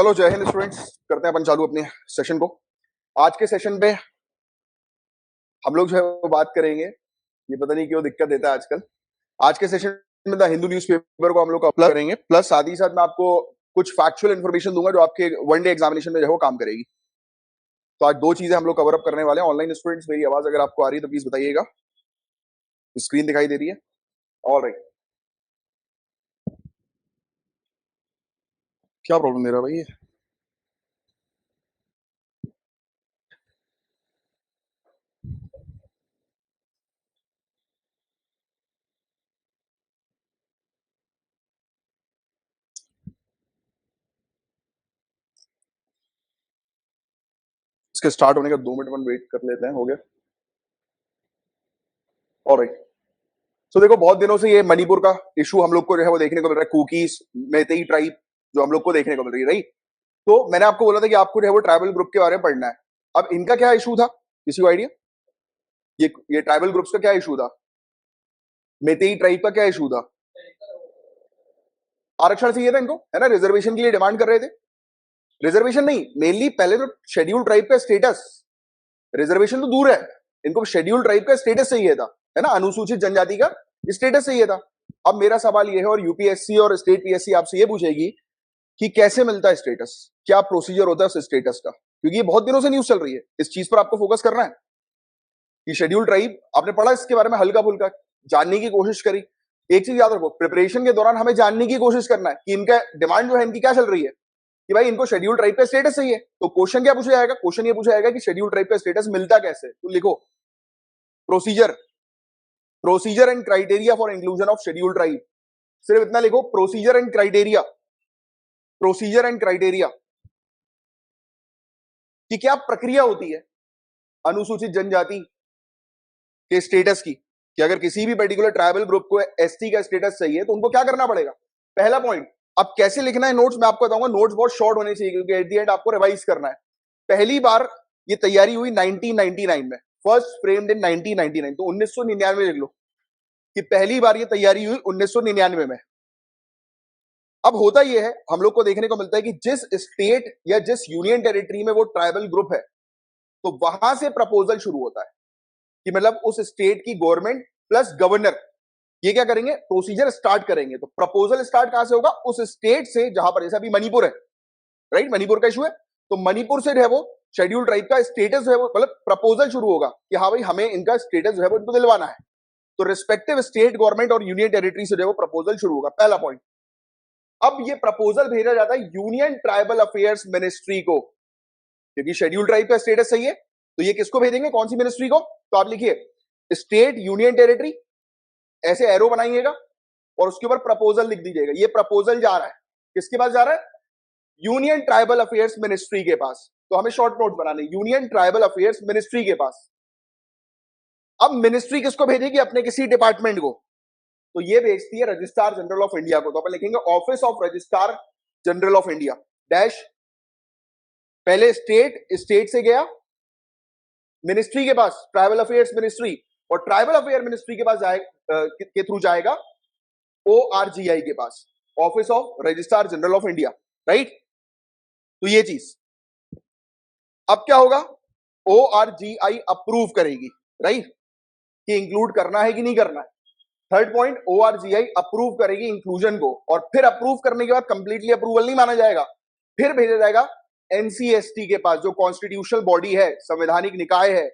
चलो जय हिंद स्टूडेंट्स, करते हैं अपन चालू अपने सेशन को। आज के सेशन पे हम लोग जो है वो बात करेंगे, ये पता नहीं क्यों दिक्कत देता है आजकल। आज के सेशन में द हिंदू न्यूज़पेपर को हम लोग अपलोड करेंगे, प्लस साथ ही साथ मैं आपको कुछ फैक्चुअल इन्फॉर्मेशन दूंगा जो आपके वन डे एग्जामिनेशन में जो है वो काम करेगी। तो आज दो चीजें हम लोग कवर अप करने वाले हैं। ऑनलाइन स्टूडेंट्स, मेरी आवाज अगर आपको आ रही है तो प्लीज बताइएगा। स्क्रीन दिखाई दे रही है? All right. क्या प्रॉब्लम दे रहा है भाई ये? इसके स्टार्ट होने का 2 मिनट अपन वेट कर लेते हैं। हो गया? All right. तो देखो, बहुत दिनों से ये मणिपुर का इशू हम लोग को जो है वो देखने को मिल रहा है। कुकीज, मेतेई ट्राइब जो हम लोग को देखने को मिल रही है, राइट? तो मैंने आपको बोला था कि आपको जो है वो ट्राइबल ग्रुप के बारे में पढ़ना है। अब इनका क्या इशू था, किसी को आइडिया? ये ट्राइबल ग्रुप्स का क्या इशू था? मेतेई ट्राइब का क्या इशू था? आरक्षण चाहिए था इनको, है ना? रिजर्वेशन के लिए डिमांड कर रहे थे। रिजर्वेशन नहीं, मेनली पहले तो शेड्यूल ट्राइब का स्टेटस। रिजर्वेशन तो दूर है, इनको शेड्यूल ट्राइब का स्टेटस चाहिए था, है ना? अनुसूचित जनजाति का स्टेटस चाहिए था। अब मेरा सवाल यह है, और यूपीएससी और स्टेट पीएससी आपसे ये पूछेगी कि कैसे मिलता है स्टेटस, क्या प्रोसीजर होता है उस स्टेटस का, क्योंकि ये बहुत दिनों से न्यूज चल रही है। इस चीज पर आपको फोकस करना है कि शेड्यूल ट्राइब, आपने पढ़ा इसके बारे में हल्का फुल्का, जानने की कोशिश करी। एक चीज याद रखो, प्रिपरेशन के दौरान हमें जानने की कोशिश करना है कि इनका डिमांड जो है इनकी क्या चल रही है, कि भाई इनको शेड्यूल ट्राइब का स्टेटस चाहिए। तो क्वेश्चन क्या पूछा जाएगा? क्वेश्चन ये पूछा जाएगा कि शेड्यूल ट्राइब का स्टेटस मिलता कैसे। तो लिखो procedure, procedure and criteria for inclusion of schedule tribe. सिर्फ इतना लिखो, procedure and criteria, procedure and criteria कि क्या प्रक्रिया होती है अनुसूचित जनजाति के स्टेटस की, कि अगर किसी भी पर्टिकुलर ट्राइबल ग्रुप को एसटी का स्टेटस चाहिए तो उनको क्या करना पड़ेगा। पहला पॉइंट। अब कैसे लिखना है नोट्स मैं आपको बताऊंगा। नोट्स बहुत शॉर्ट होने चाहिए क्योंकि एट द एंड आपको रिवाइज करना है। पहली बार ये तैयारी हुई 1999 में, फर्स्ट फ्रेम्ड इन 1999। तो 1999 लिख लो कि पहली बार ये तैयारी हुई 1999 में। अब होता यह है, हम लोग को देखने को मिलता है कि जिस स्टेट या जिस यूनियन टेरिटरी में वो ट्राइबल ग्रुप है, तो वहां से प्रपोजल शुरू होता है कि मतलब उस स्टेट की गवर्नमेंट प्लस गवर्नर ये क्या करेंगे, प्रोसीजर स्टार्ट करेंगे। तो प्रपोजल स्टार्ट कहां से होगा? उस स्टेट से जहां पर, जैसे अभी मणिपुर है, राइट? मणिपुर का इशू है, तो मणिपुर से जो है वो शेड्यूल ट्राइब का स्टेटस जो है वो, मतलब प्रपोजल शुरू होगा कि हाँ भाई हमें इनका स्टेटस जो है वो इनको दिलवाना है। तो रिस्पेक्टिव स्टेट गवर्नमेंट और यूनियन टेरिटरी से जो है वो प्रपोजल शुरू होगा। पहला पॉइंट। अब ये प्रपोजल भेजा जाता है यूनियन ट्राइबल अफेयर्स मिनिस्ट्री को, क्योंकि शेड्यूल ट्राइब का स्टेटस चाहिए। तो ये किसको भेजेंगे, कौन सी मिनिस्ट्री को? तो आप लिखिए स्टेट यूनियन टेरिटरी, ऐसे एरो बनाइएगा और उसके ऊपर प्रपोजल लिख दीजिएगा। ये प्रपोजल जा रहा है किसके पास? जा रहा है यूनियन ट्राइबल अफेयर्स मिनिस्ट्री के पास। तो हमें शॉर्ट नोट बनाने, यूनियन ट्राइबल अफेयर्स मिनिस्ट्री के पास। अब मिनिस्ट्री किसको भेजेगी? अपने किसी डिपार्टमेंट को। तो ये भेजती है रजिस्ट्रार जनरल ऑफ इंडिया को। तो अपन लिखेंगे office of registrar general of India dash, पहले स्टेट, स्टेट से गया मिनिस्ट्री के पास, ट्राइबल अफेयर्स मिनिस्ट्री, और ट्राइबल अफेयर मिनिस्ट्री के पास के थ्रू जाएगा ORGI के पास, office of registrar general of India, right? तो ये चीज अब क्या होगा, ORGI अप्रूव करेगी, राइट, कि इंक्लूड करना है कि नहीं करना है। थर्ड पॉइंट, ORGI अप्रूव करेगी इंक्लूजन को, और फिर अप्रूव करने के बाद कंप्लीटली अप्रूवल नहीं माना जाएगा, फिर भेजा जाएगा NCST के पास, जो कॉन्स्टिट्यूशनल बॉडी है, संवैधानिक निकाय है।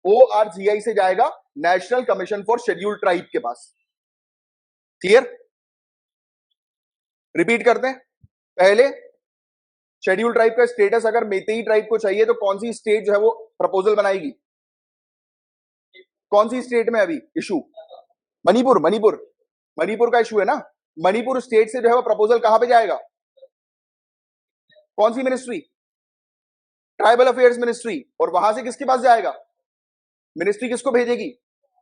ORGI से जाएगा national commission for schedule tribe के पास। क्लियर? रिपीट करते हैं। पहले शेड्यूल ट्राइब का स्टेटस अगर मेतेई ट्राइब को चाहिए तो कौन सी स्टेट जो है वो प्रपोजल बनाएगी? कौन सी स्टेट में अभी इशू? मणिपुर, मणिपुर, मणिपुर का इशू है ना। मणिपुर स्टेट से जो है वो प्रपोजल कहां पे जाएगा? कौन सी मिनिस्ट्री? Tribal affairs ministry. और वहां से किसके पास जाएगा? मिनिस्ट्री किसको भेजेगी?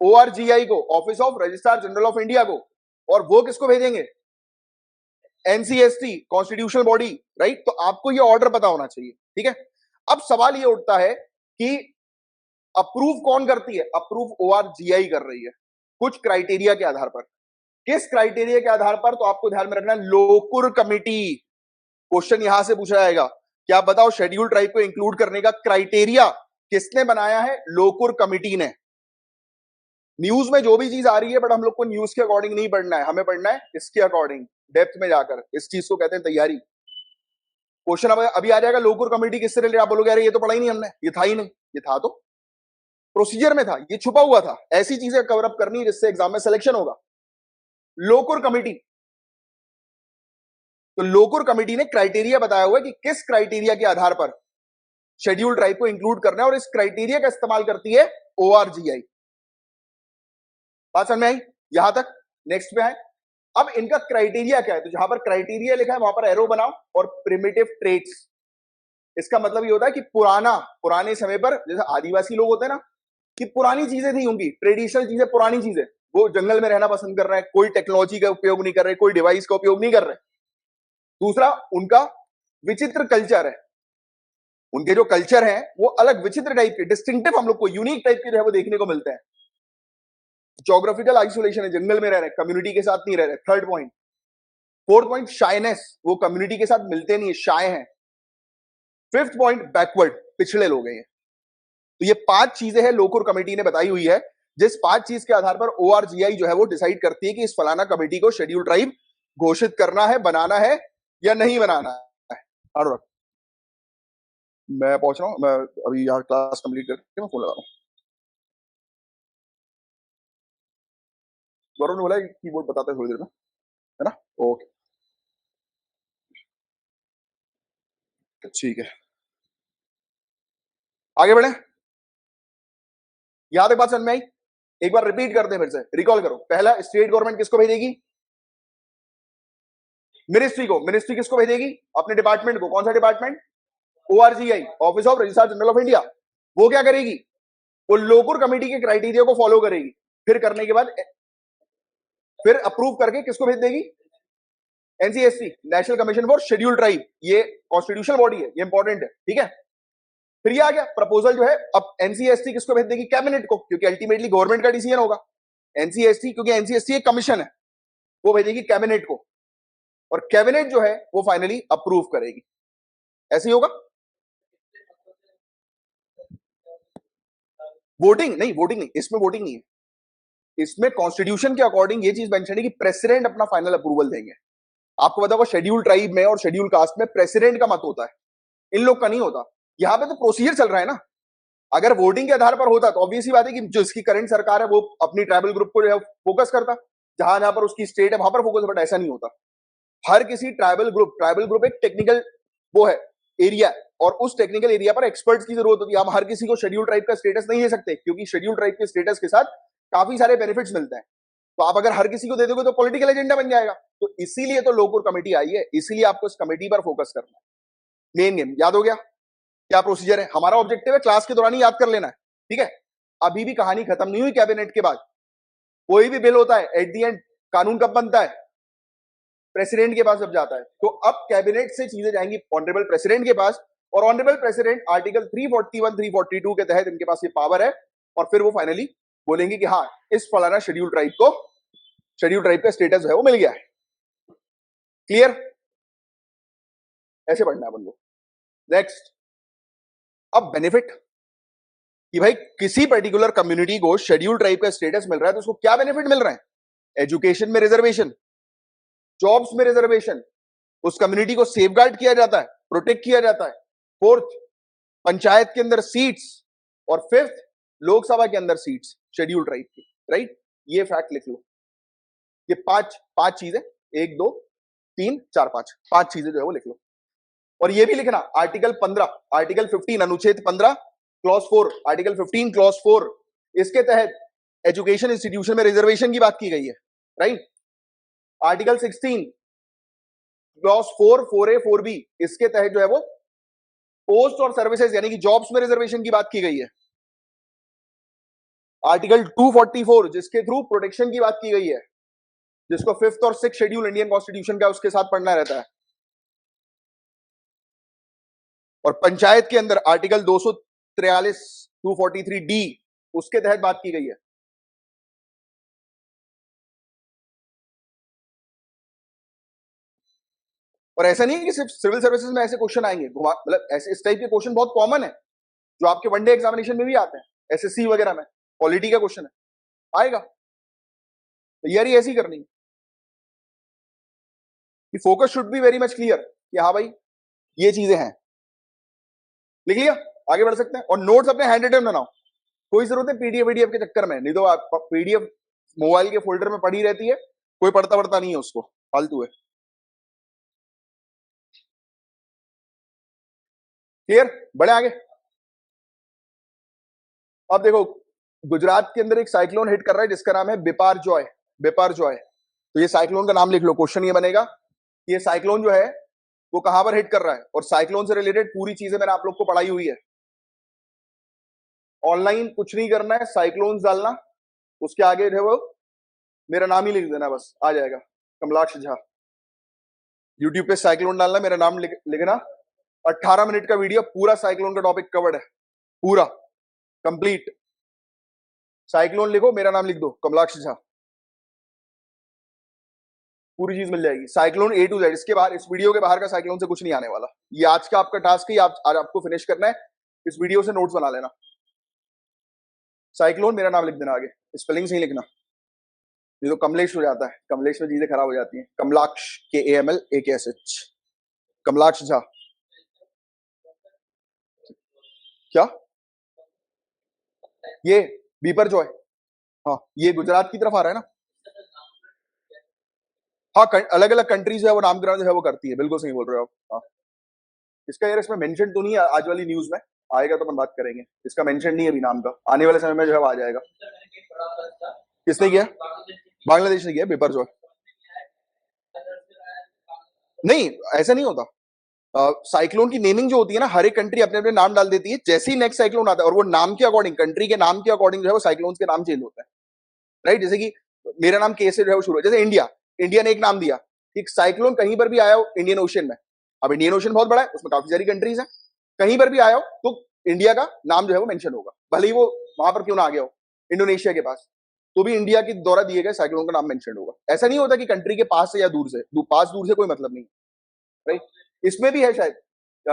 ORGI को, office of registrar general of India को। और वो किसको भेजेंगे? NCST, constitutional body, right? तो आपको ये ऑर्डर पता होना चाहिए, ठीक है? अब सवाल ये उठता है कि अप्रूव कौन करती है? अप्रूव ORGI कर रही है, कुछ क्राइटेरिया के आधार पर। किस क्राइटेरिया के आधार पर? तो आपको ध्यान में रखना है, लोकुर कमिटी, क्वेश्चन यहां से पूछा जाएगा कि आप बताओ शेड्यूल ट्राइब को इंक्लूड करने का क्राइटेरिया किसने बनाया है? लोकुर कमिटी ने। न्यूज में जो भी चीज आ रही है, बट हम लोग को न्यूज के अकॉर्डिंग नहीं पढ़ना है, हमें पढ़ना है इसके अकॉर्डिंग, डेप्थ में जाकर। इस चीज को कहते हैं तैयारी। क्वेश्चन अब अभी आ जाएगा, लोकुर कमेटी किससे रिलेटेड? आप बोलोगे अरे ये तो पढ़ा ही नहीं हमने, ये था ही नहीं। ये था तो प्रोसीजर में था, ये छुपा हुआ था। ऐसी चीजें कवर अप करनी जिससे एग्जाम में सिलेक्शन होगा। लोकुर कमेटी, तो लोकुर कमेटी ने क्राइटेरिया बताया हुआ है कि किस क्राइटेरिया के आधार पर शेड्यूल ट्राइब को इंक्लूड करना है, और इस क्राइटेरिया का इस्तेमाल करती है ORGI। बात समझ में आई यहां तक? नेक्स्ट पे आए। अब इनका क्राइटेरिया क्या है? तो जहां पर क्राइटेरिया लिखा है वहां पर एरो बनाओ, और प्रिमिटिव ट्रेट्स, इसका मतलब ये होता है कि पुराने समय पर जैसे आदिवासी लोग होते हैं ना, कि पुरानी चीजें थी उनकी, ट्रेडिशनल चीजें, पुरानी चीजें, वो जंगल में रहना पसंद कर रहे हैं, कोई टेक्नोलॉजी का उपयोग नहीं कर रहे, कोई डिवाइस का उपयोग नहीं कर रहे। दूसरा, उनका विचित्र कल्चर है, उनके जो कल्चर है वो अलग विचित्र टाइप के, डिस्टिंक्टिव, हम लोग को यूनिक टाइप के जो है वो देखने को मिलते हैं। ज्योग्राफिकल आइसोलेशन है, जंगल में रह रहे, कम्युनिटी के साथ नहीं रह रहे। Third point. Fourth point, shyness, वो कम्युनिटी के साथ मिलते नहीं है, शाय हैं। फिफ्थ पॉइंट, बैकवर्ड, पिछड़े लोग हैं। तो ये 5 चीजें हैं लोकुर कमेटी ने बताई हुई है, जिस 5 चीज के आधार पर ORGI जो है वो डिसाइड करती है कि इस फलाना कमेटी को शेड्यूल ट्राइब घोषित करना है, बनाना है या नहीं बनाना है। और मैं पहुंच रहा हूं, मैं अभी यहाँ क्लास कंप्लीट करके मैं फोन लगा रहा हूँ। वरुण बोला कीबोर्ड बताते हैं थोड़ी देर में, है ना? ओके, ठीक है, आगे बढ़े। यहां तक बात समझ में आई? एक बार रिपीट करते हैं, फिर से रिकॉल करो। पहला, स्टेट गवर्नमेंट किसको भेजेगी? मिनिस्ट्री को। मिनिस्ट्री किसको भेजेगी? अपने डिपार्टमेंट को। कौन सा department? ORGI, office of registrar general of India. वो क्या करेगी? वो लोकुर कमेटी के क्राइटेरिया को फॉलो करेगी, फिर करने के बाद फिर अप्रूव करके किसको भेज देगी? NCST, national commission for schedule tribe. ये कॉन्स्टिट्यूशनल बॉडी है, ये इंपॉर्टेंट है, ठीक है। फिर ये आ गया प्रपोजल जो है, अब NCST किसको भेज देगी? कैबिनेट को, क्योंकि अल्टीमेटली गवर्नमेंट का डिसीजन होगा। NCST, क्योंकि NCST एक कमीशन है, वो भेजेगी कैबिनेट को, और कैबिनेट जो है वो फाइनली अप्रूव करेगी। ऐसे ही होगा। वोटिंग नहीं, वोटिंग नहीं, इसमें वोटिंग नहीं है। इसमें कॉन्स्टिट्यूशन के अकॉर्डिंग ये चीज मेंशन है कि प्रेसिडेंट अपना फाइनल अप्रूवल देंगे। आपको पता होगा शेड्यूल ट्राइब में और शेड्यूल कास्ट में प्रेसिडेंट का मत होता है, इन लोग का नहीं होता। यहां पे तो प्रोसीजर चल रहा है ना। अगर वोटिंग के आधार पर होता तो ऑब्वियसली बात है कि जो इसकी करंट सरकार है वो अपनी ट्राइबल ग्रुप को जो है फोकस करता, जहां जहां पर उसकी स्टेट है वहां पर फोकस, बट ऐसा नहीं होता। हर किसी ट्राइबल ग्रुप एक टेक्निकल वो है, एरिया, और उस टेक्निकल एरिया पर एक्सपर्ट्स की जरूरत होती है। हम हर किसी को शेड्यूल ट्राइब का स्टेटस नहीं दे सकते, क्योंकि शेड्यूल ट्राइब के स्टेटस के साथ काफी सारे बेनिफिट्स मिलते हैं। तो आप अगर हर किसी को दे दोगे तो पॉलिटिकल एजेंडा बन जाएगा। तो इसीलिए तो लोकुर कमेटी आई है, इसीलिए आपको इस कमेटी पर फोकस करना है। मेन गेम याद हो गया? क्या प्रोसीजर है हमारा? ऑब्जेक्टिव है क्लास के दौरान ही याद कर लेना है, ठीक है। अभी भी कहानी खत्म नहीं हुई। कैबिनेट के बाद कोई भी बिल होता है, एट दी एंड कानून कब बनता है? प्रेसिडेंट के पास जब जाता है। तो अब कैबिनेट से चीजें जाएंगी ऑनरेबल प्रेसिडेंट के पास, और ऑनरेबल प्रेसिडेंट आर्टिकल 341 342 के तहत इनके पास ये पावर है, और फिर वो फाइनली बोलेंगे कि हाँ, इस फलाना शेड्यूल ट्राइब को, शेड्यूल ट्राइब का स्टेटस जो है वो मिल गया है। क्लियर? ऐसे पढ़ना है अपन को। नेक्स्ट, अब बेनिफिट, कि भाई किसी पर्टिकुलर कम्युनिटी को शेड्यूल ट्राइब का स्टेटस मिल रहा है तो उसको क्या बेनिफिट मिल रहे हैं? एजुकेशन में रिजर्वेशन, जॉब्स में रिजर्वेशन, उस कम्युनिटी को सेफगार्ड किया जाता है, प्रोटेक्ट किया जाता है। फोर्थ, पंचायत के अंदर सीट्स, और फिफ्थ, लोकसभा के अंदर सीट्स शेड्यूल ट्राइब की। राइट, ये फैक्ट लिख लो। ये पांच पांच चीजें, 1 2 3 4 5, 5 चीजें जो है वो लिख लो। और ये भी लिखना, आर्टिकल 15, आर्टिकल 15, अनुच्छेद 15 क्लॉज 4, आर्टिकल 15 क्लॉज 4, इसके तहत एजुकेशन इंस्टीट्यूशन में रिजर्वेशन की बात की गई है। Right, article 16 clause 4 4A 4B, इसके तहत जो है वो पोस्ट और सर्विसेज यानी कि जॉब्स में रिजर्वेशन की बात की गई है। आर्टिकल 244, जिसके थ्रू प्रोटेक्शन की बात की गई है, जिसको 5th और 6th शेड्यूल इंडियन कॉन्स्टिट्यूशन का उसके साथ पढ़ना रहता है। और पंचायत के अंदर आर्टिकल 243 243D, उसके तहत बात की गई है। और ऐसा नहीं है कि सिर्फ सिविल सर्विसेज में ऐसे क्वेश्चन आएंगे, मतलब ऐसे इस टाइप के क्वेश्चन बहुत कॉमन है जो आपके वनडे एग्जामिनेशन में भी आते हैं, एसएससी वगैरह में पॉलिटी का क्वेश्चन है, आएगा। तैयारी ऐसी करनी कि focus should be very much clear कि हाँ भाई ये चीजें हैं, लिख लिया, आगे बढ़ सकते हैं। और नोट्स अपने हैंड रिटन बनाओ, कोई जरूरत है पीडीएफ वीडीएफ के चक्कर में, नहीं तो आप पीडीएफ मोबाइल के फोल्डर में पड़ी रहती है, कोई पढ़ता पढ़ता नहीं है उसको, फालतू है। क्लियर, बड़े आगे। अब देखो गुजरात के अंदर एक साइक्लोन हिट कर रहा है जिसका नाम है बिपारजॉय, बिपारजॉय। तो ये साइक्लोन का नाम लिख लो, क्वेश्चन ये बनेगा कि ये साइक्लोन जो है वो कहां पर हिट कर रहा है, और साइक्लोन से रिलेटेड पूरी चीजें मैंने आप लोग को पढ़ाई हुई है। ऑनलाइन कुछ नहीं करना है, साइक्लोन डालना, उसके आगे जो है वो मेरा नाम ही लिख देना, बस आ जाएगा, कमलाक्ष झा। यूट्यूब पे साइक्लोन डालना, मेरा नाम लिखना, 18 मिनट का वीडियो, पूरा साइक्लोन का टॉपिक कवर्ड है, पूरा कंप्लीट। साइक्लोन लिखो, मेरा नाम लिख दो, कमलाक्ष झा, पूरी चीज मिल जाएगी। साइक्लोन ए टू जेड, इसके बाहर, इस वीडियो के बाहर का साइक्लोन से कुछ नहीं आने वाला। ये आज का आपका टास्क है, आज आपको फिनिश करना है, इस वीडियो से नोट्स बना लेना। साइक्लोन मेरा नाम लिख देना आगे, स्पेलिंग सही लिखना, ये तो कमलेश हो जाता है, कमलेश में चीजें खराब हो जाती हैं। कमलाक्ष, KAMLAKSH, कमलाक्ष झा। क्या ये बीपर जॉय, हाँ ये गुजरात की तरफ आ रहा है ना। हाँ अलग अलग कंट्रीज है वो नामकरण जो है वो करती है, बिल्कुल सही बोल रहे हो आप। हाँ इसका यार इसमें मेंशन तो नहीं है आज वाली न्यूज में, आएगा तो अपन बात करेंगे। इसका मेंशन नहीं है अभी नाम का, आने वाले समय में जो है वो आ जाएगा। किसने किया? बांग्लादेश ने किया पेपर जो है। नहीं ऐसा नहीं होता, साइक्लोन की नेमिंग जो होती है ना, हर एक कंट्री अपने अपने नाम डाल देती है, जैसे ही नेक्स्ट साइक्लोन आता है और वो नाम के अकॉर्डिंग, कंट्री के नाम के अकॉर्डिंग जो है वो साइक्लोन के नाम चेंज होते हैं, राइट। जैसे कि मेरा नाम के से जो है वो शुरू है, जैसे इंडिया, इंडिया ने एक नाम दिया कि साइक्लोन कहीं पर भी आया हो इंडियन ओशन में, अब इंडियन ओशन बहुत बड़ा है, उसमें काफी सारी कंट्रीज हैं, कहीं पर भी आया हो तो इंडिया का नाम जो है वो मेंशन होगा, भले ही वो वहां पर क्यों ना आ गया हो, इंडोनेशिया के पास, तो भी इंडिया के द्वारा दिए गए साइक्लोन का नाम मेंशन होगा। ऐसा नहीं होता कि कंट्री के पास से या दूर से, पास दूर से कोई मतलब नहीं, राइट। इसमें भी है शायद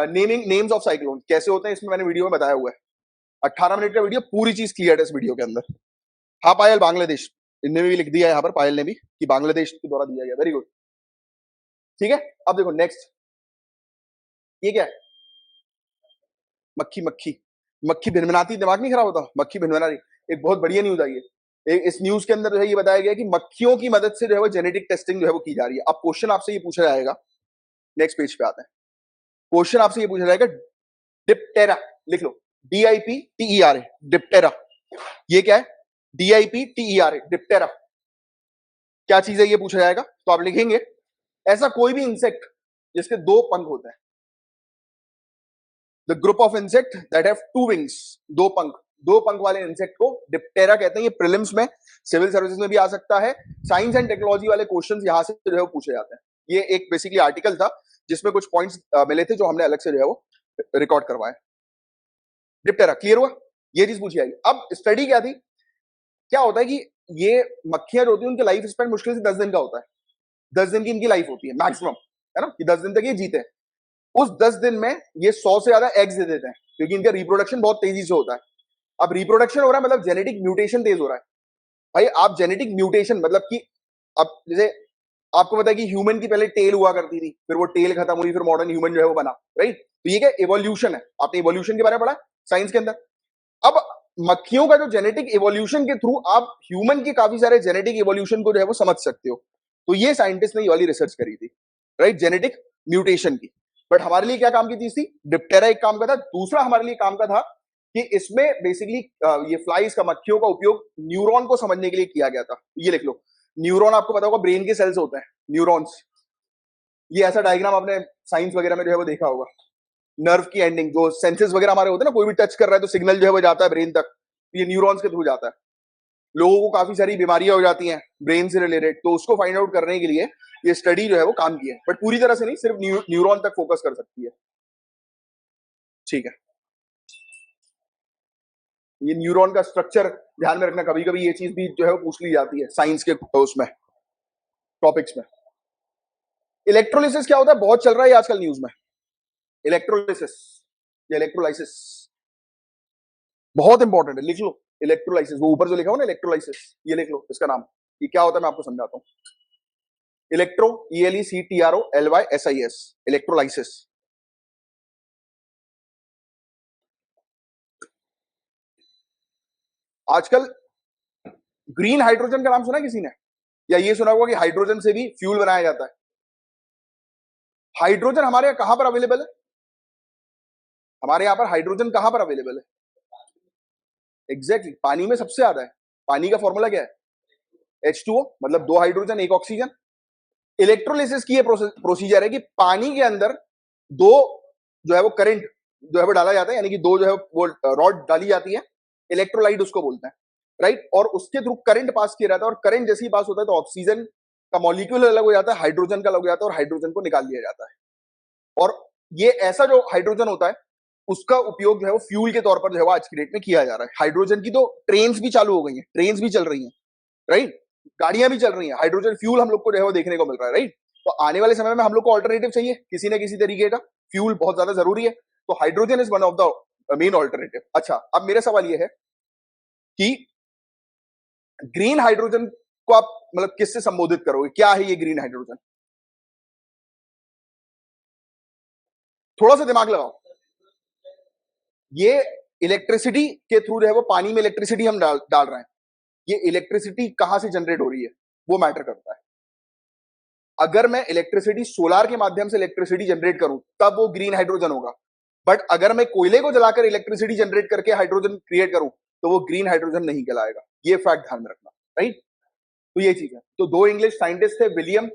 नेमिंग, नेम्स ऑफ साइक्लोन कैसे होते हैं, इसमें मैंने वीडियो में बताया हुआ है, 18 मिनट का वीडियो, पूरी चीज क्लियर है इस वीडियो के अंदर। हाँ पायल, बांग्लादेश, इनने भी लिख दिया है यहाँ पर, पायल ने भी, कि बांग्लादेश के द्वारा दिया गया, वेरी गुड। ठीक है, अब देखो नेक्स्ट, ये क्या है? मक्खी, मक्खी, मक्खी भिनभिनाती, दिमाग नहीं खराब होता, मक्खी भिनभिना रही। एक बहुत बढ़िया न्यूज आई है, इस न्यूज के अंदर जो है ये बताया गया कि मक्खियों की मदद से जो है वो जेनेटिक टेस्टिंग जो है वो की जा रही है। अब क्वेश्चन आपसे ये पूछा जाएगा, नेक्स्ट पेज पे आते हैं, क्वेश्चन आपसे ये पूछा जाएगा, डिप्टेरा लिख लो, DIPTERA, डिप्टेरा, ये क्या है? DIPTERA, डिप्टेरा क्या चीज है ये पूछा जाएगा, तो आप लिखेंगे ऐसा कोई भी इंसेक्ट जिसके दो पंख होते हैं, the group of insect that have two wings, दो पंख, दो पंख वाले इंसेक्ट को डिप्टेरा कहते हैं। ये प्रीलिम्स में, सिविल सर्विसेज में भी आ सकता है, साइंस एंड टेक्नोलॉजी वाले क्वेश्चंस यहां से जो है वो पूछे जाते हैं। ये एक बेसिकली आर्टिकल था जिसमें कुछ पॉइंट्स मिले थे जो हमने अलग से जो है वो रिकॉर्ड करवाए। डिप्टेरा क्लियर हुआ, ये चीज पूछी जाएगी। अब स्टडी क्या थी, क्या होता है कि ये मक्खियां जो होती है उनकी लाइफ स्पैन मुश्किल से 10 दिन का होता है, 10 दिन की इनकी लाइफ होती है मैक्सिमम, है ना, कि 10 दिन तक ये जीते हैं। उस 10 दिन में ये 100 से ज्यादा एग्स दे देते हैं, क्योंकि इनका रिप्रोडक्शन बहुत तेजी से होता है। अब रिप्रोडक्शन हो रहा है मतलब जेनेटिक म्यूटेशन तेज हो रहा है। भाई आप जेनेटिक म्यूटेशन मतलब कि, अब जैसे आपको पता है कि ह्यूमन की पहले टेल हुआ करती थी, फिर वो टेल खत्म हुई, फिर मॉडर्न ह्यूमन जो है वो बना, राइट। तो ये क्या एवोल्यूशन है, आपने एवोल्यूशन के बारे में पढ़ा साइंस के अंदर। अब मक्खियों का जो जेनेटिक एवोल्यूशन के थ्रू आप ह्यूमन के काफी सारे जेनेटिक एवोल्यूशन को जो है वो समझ सकते हो। तो ये साइंटिस्ट ने ये वाली रिसर्च करी थी, राइट, जेनेटिक म्यूटेशन की। बट हमारे लिए क्या काम की चीज थी? डिप्टेरा एक काम का था, दूसरा हमारे लिए काम का था कि इसमें बेसिकली ये फ्लाइज का, मक्खियों का उपयोग न्यूरॉन को समझने के लिए किया गया था। ये लिख लो, न्यूरॉन आपको पता होगा ब्रेन के सेल्स होते हैं, न्यूरॉन्स। ये ऐसा डायग्राम आपने साइंस वगैरह में जो है वो देखा होगा, नर्व की एंडिंग, जो सेंसेस वगैरह हमारे होते हैं ना, कोई भी टच कर रहा है तो सिग्नल जो है वो जाता है ब्रेन तक, ये न्यूरॉन्स के थ्रू जाता है। लोगों को काफी सारी बीमारियां हो जाती हैं ब्रेन से रिलेटेड, तो उसको फाइंड आउट करने के लिए ये स्टडी जो है वो काम की है, बट पूरी तरह से नहीं, सिर्फ न्यूरॉन तक फोकस कर सकती है। ठीक है, ये न्यूरॉन का स्ट्रक्चर ध्यान में रखना, कभी कभी ये चीज भी जो है वो पूछ ली जाती है साइंस के उसमें टॉपिक्स में। इलेक्ट्रोलिसिस क्या होता है, बहुत चल रहा है आजकल न्यूज में, इलेक्ट्रोलिसिस या इलेक्ट्रोलाइसिस, बहुत इंपॉर्टेंट है, लिख लो इलेक्ट्रोलाइसिस, वो ऊपर जो लिखा हो ना इलेक्ट्रोलाइसिस, ये लिख लो इसका नाम, ये क्या होता है मैं आपको समझाता हूं। Electro, ELECTROLYSIS, electrolysis. आजकल ग्रीन हाइड्रोजन का नाम सुना है किसी ने, या ये सुना होगा कि हाइड्रोजन से भी फ्यूल बनाया जाता है। हाइड्रोजन हमारे यहाँ कहां पर अवेलेबल है, हमारे यहां पर हाइड्रोजन कहां पर अवेलेबल है, एग्जैक्टली पानी में सबसे ज्यादा है। पानी का फॉर्मूला क्या है, H2O, मतलब 2 हाइड्रोजन 1 ऑक्सीजन। इलेक्ट्रोलिसिस की ये प्रोसीजर है कि पानी के अंदर दो जो है वो करंट जो है वो डाला जाता है, यानी कि दो जो है वो रॉड डाली जाती है, इलेक्ट्रोलाइट उसको बोलते हैं, राइट। और उसके थ्रू करंट पास किया जाता है, और करंट जैसे ही पास होता है तो ऑक्सीजन का मॉलिक्यूल अलग हो जाता है, हाइड्रोजन का अलग हो जाता है, और हाइड्रोजन को निकाल दिया जाता है। और ये ऐसा जो हाइड्रोजन होता है उसका उपयोग जो है वो फ्यूल के तौर पर जो है वो आज की डेट में किया जा रहा है। हाइड्रोजन की तो ट्रेन्स भी चालू हो गई हैं, ट्रेन्स भी चल रही हैं, राइट, गाड़ियां भी चल रही हैं, हाइड्रोजन फ्यूल हम लोग को जो है वो देखने को मिल रहा है, राइट। तो आने वाले समय में हम लोग को ऑल्टरनेटिव चाहिए किसी न किसी तरीके का, फ्यूल बहुत ज्यादा जरूरी है, तो hydrogen is one of the main alternative. अच्छा, अब मेरा सवाल ये है कि ग्रीन हाइड्रोजन को आप मतलब किससे संबोधित करोगे, क्या है ये ग्रीन हाइड्रोजन, थोड़ा सा दिमाग लगाओ। ये इलेक्ट्रिसिटी के थ्रू जो है वो पानी में इलेक्ट्रिसिटी हम डाल रहे हैं, ये इलेक्ट्रिसिटी कहां से जनरेट हो रही है वो मैटर करता है। अगर मैं इलेक्ट्रिसिटी सोलार के माध्यम से इलेक्ट्रिसिटी जनरेट करूं तब वो ग्रीन हाइड्रोजन होगा, बट अगर मैं कोयले को जलाकर इलेक्ट्रिसिटी जनरेट करके हाइड्रोजन क्रिएट करूं तो वो ग्रीन हाइड्रोजन नहीं कहलाएगा, ये फैक्ट ध्यान में रखना, राइट। तो ये चीज है। तो 2 इंग्लिश साइंटिस्ट थे, विलियम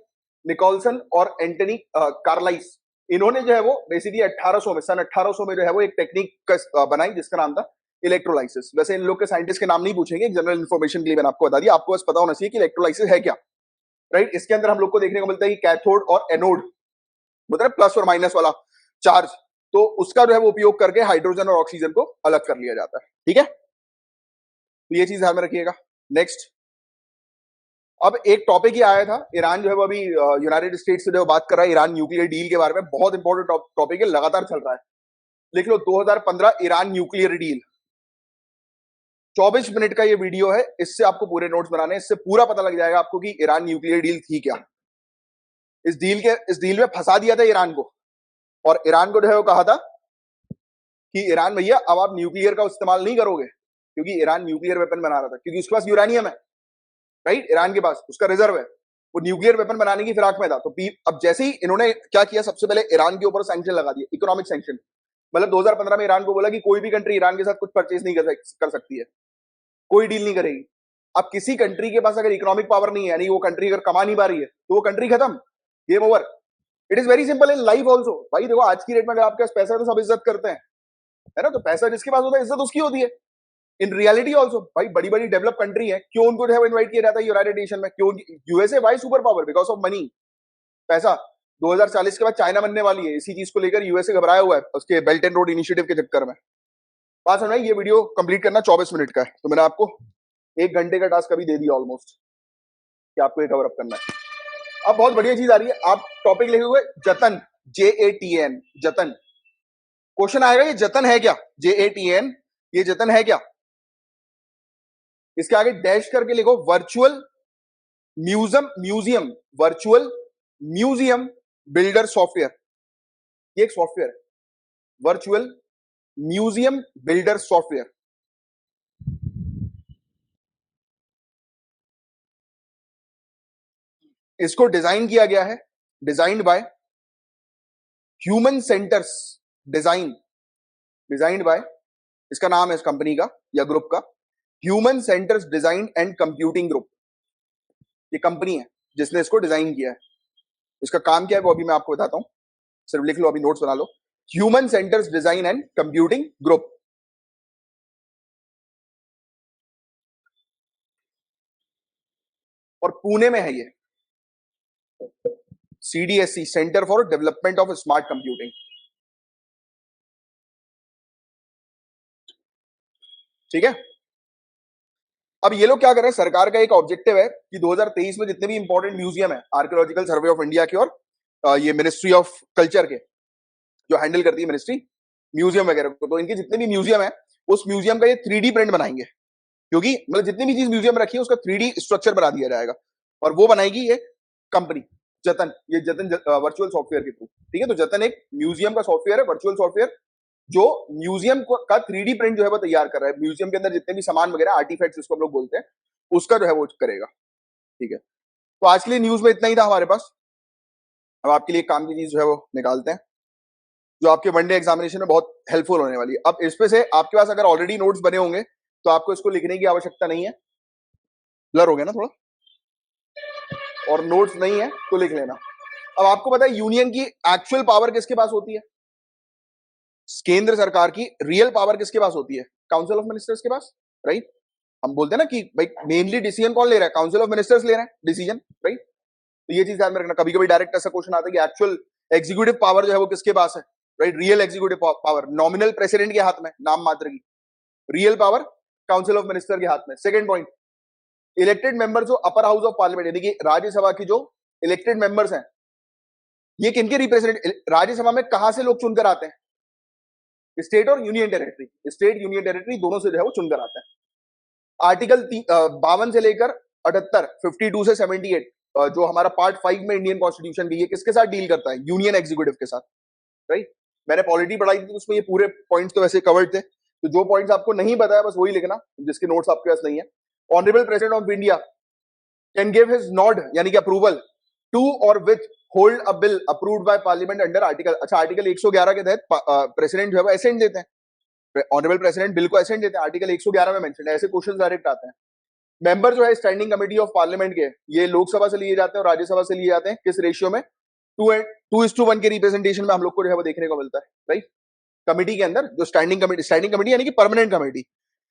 निकोलसन और एंटनी कार्लाइस। इन्होंने जो है वो बेसिकली 1800 में, सन 1800 में जो है वो एक टेक्निक बनाई जिसका नाम था इलेक्ट्रोलाइसिस। वैसे इन लोग के साइंटिस्ट के नाम नहीं पूछेंगे, जनरल इन्फॉर्मेशन के लिए मैंने आपको बता दिया, आपको बस पता होना चाहिए कि इलेक्ट्रोलाइसिस है क्या, राइट। इसके अंदर हम लोग को देखने को मिलता है कि कैथोड और एनोड, मतलब प्लस और माइनस वाला चार्ज, तो उसका जो है वो उपयोग करके हाइड्रोजन और ऑक्सीजन को अलग कर लिया जाता है, ठीक है। तो ये चीज ध्यान में रखिएगा। नेक्स्ट, अब एक टॉपिक ही आया था, ईरान जो है वो अभी यूनाइटेड स्टेट्स से जो बात कर रहा है ईरान न्यूक्लियर डील के बारे में, बहुत इंपॉर्टेंट टॉपिक है, लगातार चल रहा है। लिख लो 2015 ईरान न्यूक्लियर डील। 24 मिनट का ये वीडियो है, इससे आपको पूरे नोट्स बनाने, इससे पूरा पता लग जाएगा आपको कि ईरान न्यूक्लियर डील थी क्या। इस डील में फंसा दिया था ईरान को, और ईरान को जो है वो कहा था कि ईरान भैया अब आप न्यूक्लियर का इस्तेमाल नहीं करोगे, क्योंकि ईरान न्यूक्लियर वेपन बना रहा था, क्योंकि उसके पास यूरेनियम है, राइट, ईरान के पास उसका रिजर्व है, वो न्यूक्लियर वेपन बनाने की फिराक में था। तो अब जैसे ही इन्होंने क्या किया, सबसे पहले ईरान के ऊपर सैंक्शन लगा दिए, इकोनॉमिक सैंक्शन। मतलब 2015 में ईरान को बोला कि कोई भी कंट्री ईरान के साथ कुछ परचेज नहीं कर सकती है, कोई डील नहीं करेगी। अब किसी कंट्री के पास अगर इकोनॉमिक पावर नहीं है, यानी वो कंट्री अगर कमा नहीं पा रही है, तो वो कंट्री खत्म, game over. It is very simple in life also. भाई देखो आज की डेट में अगर आपके पास पैसा है तो सब इज्जत करते हैं, है ना, तो पैसा जिसके पास होता है इज्जत उसकी होती है। इन रियलिटी ऑल्सो भाई बड़ी बड़ी डेवलप कंट्री है, क्यों उनको जो है इनवाइट किया जाता है यूनाइटेड नेशन में, क्यों, USA why super power, because of money, पैसा। 2040 के बाद चाइना बनने वाली है, इसी चीज को लेकर यूएसए घबराया हुआ है उसके बेल्ट एंड रोड इनिशिएटिव के चक्कर में। बात समझ, ये वीडियो कंप्लीट करना 24 मिनट का है, तो मैंने आपको 1 घंटे का टास्क अभी दे दिया ऑलमोस्ट, कि आपको ये कवर अप करना है। अब बहुत बढ़िया चीज आ रही है, आप टॉपिक लिखे हुए जतन, JATN, जतन। क्वेश्चन आएगा ये जतन है क्या, JATN, ये जतन है क्या। इसके आगे डैश करके लिखो virtual museum, virtual museum builder software. ये एक सॉफ्टवेयर है, वर्चुअल म्यूजियम बिल्डर सॉफ्टवेयर। इसको डिजाइन किया गया है, designed by human centres, designed bye, इसका नाम है इस कंपनी का या ग्रुप का, human centres design and computing group. ये कंपनी है जिसने इसको डिजाइन किया है। इसका काम क्या है वो अभी मैं आपको बताता हूं, सिर्फ लिख लो, अभी नोट्स बना लो। Human centres design and computing group, और पुणे में है ये, CDSC, centre for development of smart computing, ठीक है। अब ये लोग क्या कर रहे हैं, सरकार का एक ऑब्जेक्टिव है कि 2023 में जितने भी इंपॉर्टेंट म्यूजियम है आर्कियोलॉजिकल सर्वे ऑफ इंडिया की और ये मिनिस्ट्री ऑफ कल्चर के, जो हैंडल करती है मिनिस्ट्री म्यूजियम वगैरह को, तो इनके जितने भी म्यूजियम है उस म्यूजियम का ये 3D प्रिंट बनाएंगे, क्योंकि मतलब जितनी भी चीज म्यूजियम में रखी है उसका 3D स्ट्रक्चर बना दिया जाएगा, और वो बनाएगी ये कंपनी जतन, ये जतन वर्चुअल सॉफ्टवेयर के थ्रू। ठीक है, तो जतन एक म्यूजियम का सॉफ्टवेयर है, वर्चुअल सॉफ्टवेयर, जो म्यूजियम का 3D प्रिंट जो है वो तैयार कर रहा है, म्यूजियम के अंदर जितने भी सामान वगैरह आर्टिफैक्ट्स जिसको हम लोग बोलते हैं, उसका जो है वो करेगा। ठीक है, तो आज के लिए न्यूज में इतना ही था हमारे पास। अब आपके लिए काम की चीज जो है वो निकालते हैं, जो आपके वनडे एग्जामिनेशन में बहुत हेल्पफुल होने वाली है। अब इसमें से आपके पास अगर ऑलरेडी नोट्स बने होंगे तो आपको इसको लिखने की आवश्यकता नहीं है, ब्लर हो गया ना थोड़ा, और नोट्स नहीं है तो लिख लेना। अब आपको पता है यूनियन की एक्चुअल पावर किसके पास होती है, केंद्र सरकार की रियल पावर किसके पास होती है, काउंसिल ऑफ मिनिस्टर्स के पास, राइट। हम बोलते हैं ना कि भाई मेनली डिसीजन कौन ले रहा है, काउंसिल ऑफ मिनिस्टर्स ले रहे हैं डिसीजन, राइट। तो ये चीज ध्यान में रखना, कभी कभी डायरेक्ट ऐसा क्वेश्चन आता है कि एक्चुअल एग्जीक्यूटिव पावर जो है वो किसके पास है, right. Real executive power nominal president के हाथ में, नाम मात्र की, real power council of minister के हाथ में। सेकंड पॉइंट, इलेक्टेड मेंबर जो अपर हाउस ऑफ पार्लियामेंट यानी कि राज्यसभा की जो इलेक्टेड मेंबर्स हैं, ये किनके रिप्रेजेंट, राज्यसभा में कहां से लोग चुनकर आते हैं, स्टेट और union territory, state union territory दोनों से जो है वो चुनकर आते हैं। आर्टिकल 52 से लेकर 78, 52 से 78, जो हमारा पार्ट 5 में इंडियन कॉन्स्टिट्यूशन की, ये किसके साथ डील करता है, यूनियन एग्जीक्यूटिव के साथ, राइट। मैंने पॉलिटी पढ़ाई थी तो उसमें ये पूरे पॉइंट्स तो वैसे कवर्ड थे, तो जो पॉइंट्स आपको नहीं पता है बस वही लिखना, जिसके नोट्स आपके पास नहीं है। Honourable president of India can give his nod यानी कि अप्रूवल टू और with hold a bill approved by parliament under article, अच्छा आर्टिकल 111 के तहत प्रेसिडेंट जो है वो असेंट देते हैं, ऑनरेबल प्रेसिडेंट बिल को असेंट देते हैं, आर्टिकल 111 में मेंशन है, ऐसे क्वेश्चन डायरेक्ट आते हैं। मेंबर जो है स्टैंडिंग कमेटी ऑफ पार्लियामेंट के, ये लोकसभा से लिए जाते हैं और राज्यसभा से लिए जाते हैं, किस रेशियो में, 2:1 के रिप्रेजेंटेशन में हम लोग को जो है वो देखने को मिलता है, राइट। कमेटी के अंदर जो स्टैंडिंग कमेटी यानी कि परमानेंट कमेटी,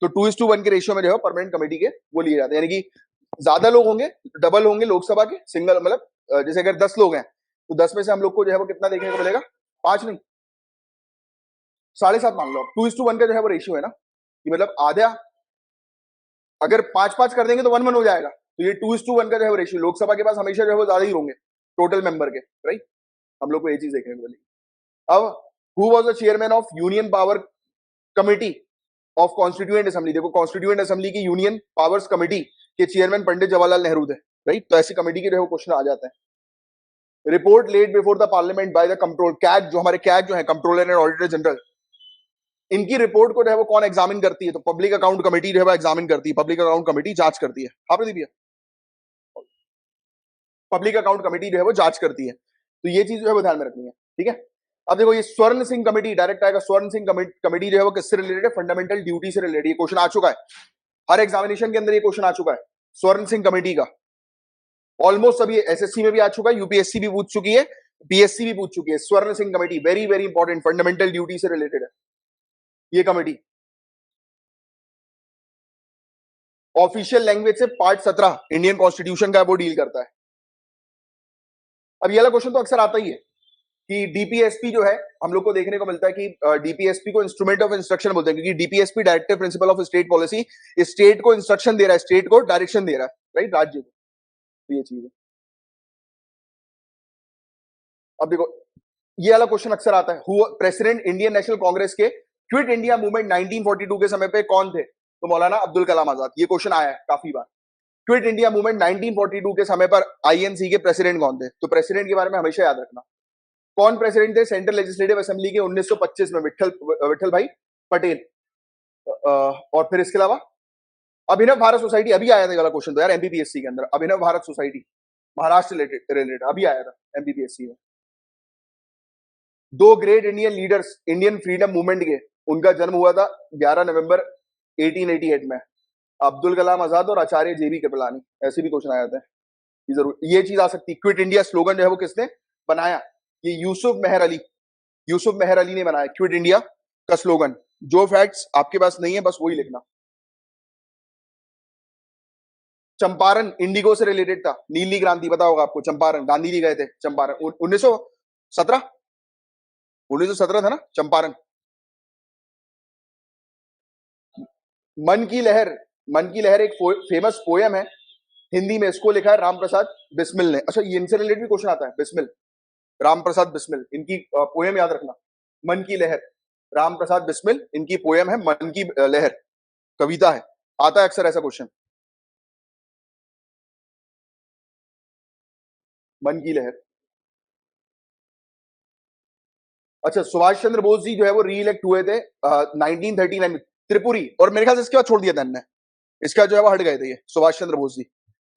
तो 2:1 के रेशियो में जो है परमानेंट कमेटी के वो लिए जाते हैं, यानी कि ज्यादा लोग होंगे, डबल होंगे लोकसभा के, सिंगल मतलब जैसे अगर 10 लोग हैं तो 10 में से हम लोग को जो है वो कितना देखने को मिलेगा, 5 नहीं 7.5 मान लो, 2:1 का जो है वो रेशियो है ना, कि मतलब आधा, अगर 5-5 कर देंगे तो 1-1 हो जाएगा, तो ये 2:1 का जो है वो रेशियो, लोकसभा के पास हमेशा जो है वो ज्यादा ही होंगे टोटल मेंबर के, राइट। हम लोग को ये चीज देखने को मिलेगी। अब who was the chairman of union power committee of constituent assembly, देखो कॉन्स्टिट्यूएंट असेंबली की यूनियन पावर्स कमेटी के चेयरमैन पंडित जवाहरलाल नेहरू थे, राइट। तो ऐसी कमेटी के जो है क्वेश्चन आ जाते हैं। Report laid before the parliament by the control CAG, जो हमारे कैग जो है कंट्रोलर एंड ऑडिटर जनरल, इनकी रिपोर्ट को जो है वो कौन एग्जामिन करती है, तो पब्लिक अकाउंट कमेटी जो है वो एग्जामिन करती है, पब्लिक अकाउंट कमेटी जांच करती है। हाँ प्रदीप भैया, पब्लिक अकाउंट कमेटी जो है वो जांच करती है, तो ये चीज जो है वो ध्यान में रखनी है, ठीक है। अब देखो ये स्वर्ण सिंह कमेटी डायरेक्ट आएगा, स्वर्ण सिंह कमेटी जो है वो किससे रिलेटेड है, फंडामेंटल ड्यूटी से रिलेटेड, ये क्वेश्चन आ चुका है हर एग्जामिनेशन के अंदर, ये क्वेश्चन आ चुका है स्वर्ण सिंह कमेटी का, ऑलमोस्ट सभी एसएससी में भी आ चुका है, यूपीएससी भी पूछ चुकी है, पीएससी भी पूछ चुकी है। स्वर्ण Singh committee very very important, fundamental duty से रिलेटेड है ये कमेटी। ऑफिशियल लैंग्वेज से पार्ट 17 इंडियन कॉन्स्टिट्यूशन का वो डील करता है। अब ये वाला क्वेश्चन तो अक्सर आता ही है कि डीपीएसपी जो है हम लोग को देखने को मिलता है कि डीपीएसपी को इंस्ट्रूमेंट ऑफ इंस्ट्रक्शन बोलते हैं, क्योंकि DPSP directive principle of state policy, state को इंस्ट्रक्शन दे रहा है, स्टेट को डायरेक्शन दे रहा है, राइट, राज्य को, तो ये चीज है। अब देखो ये वाला क्वेश्चन अक्सर आता है, who president Indian national Congress के क्विट इंडिया मूवमेंट 1942 के समय पे कौन थे, तो मौलाना अब्दुल कलाम आजाद। ये क्वेश्चन आया है काफी बार, क्विट इंडिया मूवमेंट 1942 के समय पर आईएनसी के प्रेसिडेंट कौन थे, तो प्रेसिडेंट के बारे में हमेशा याद रखना, कौन प्रेसिडेंट थे सेंट्रल लेजिस्लेटिव असेंबली के 1925 में, विठल भाई पटेल। और फिर इसके अलावा अभिनव भारत सोसाइटी, अभी आया था वाला क्वेश्चन तो यार एमपीपीएससी के अंदर, अभिनव भारत सोसाइटी महाराष्ट्र रिलेटेड अभी आया था एमपीपीएससी में। दो great Indian leaders Indian freedom movement के, उनका जन्म हुआ था 11 नवंबर 1888 में, अब्दुल कलाम आजाद और आचार्य जेबी कृपलानी। ऐसे भी क्वेश्चन आ जाते हैं, ये जरूर ये चीज आ सकती है। क्विट इंडिया स्लोगन जो है वो किसने बनाया, ये यूसुफ मेहर अली ने बनाया क्विट इंडिया का स्लोगन। जो फैक्ट्स आपके पास नहीं है बस वही लिखना। चंपारण इंडिगो से रिलेटेड था, नीली क्रांति पता होगा आपको, चंपारण गांधी जी गए थे चंपारण 1917 था ना चंपारण। मन की लहर, मन की लहर एक फेमस पोयम है हिंदी में, इसको लिखा है राम प्रसाद बिस्मिल ने। अच्छा ये इनसे रिलेटेड भी क्वेश्चन आता है, बिस्मिल राम प्रसाद बिस्मिल, इनकी पोएम याद रखना, मन की लहर। राम प्रसाद बिस्मिल, इनकी पोएम है मन की लहर, कविता है। आता है अक्सर ऐसा क्वेश्चन, मन की लहर। अच्छा, सुभाष चंद्र बोस जी जो है वो री इलेक्ट हुए थे 1939 में, त्रिपुरी, और मेरे ख्याल से इसके बाद छोड़ दिया था इन्होंने, इसका जो है वो हट गए थे ये सुभाष चंद्र बोस जी।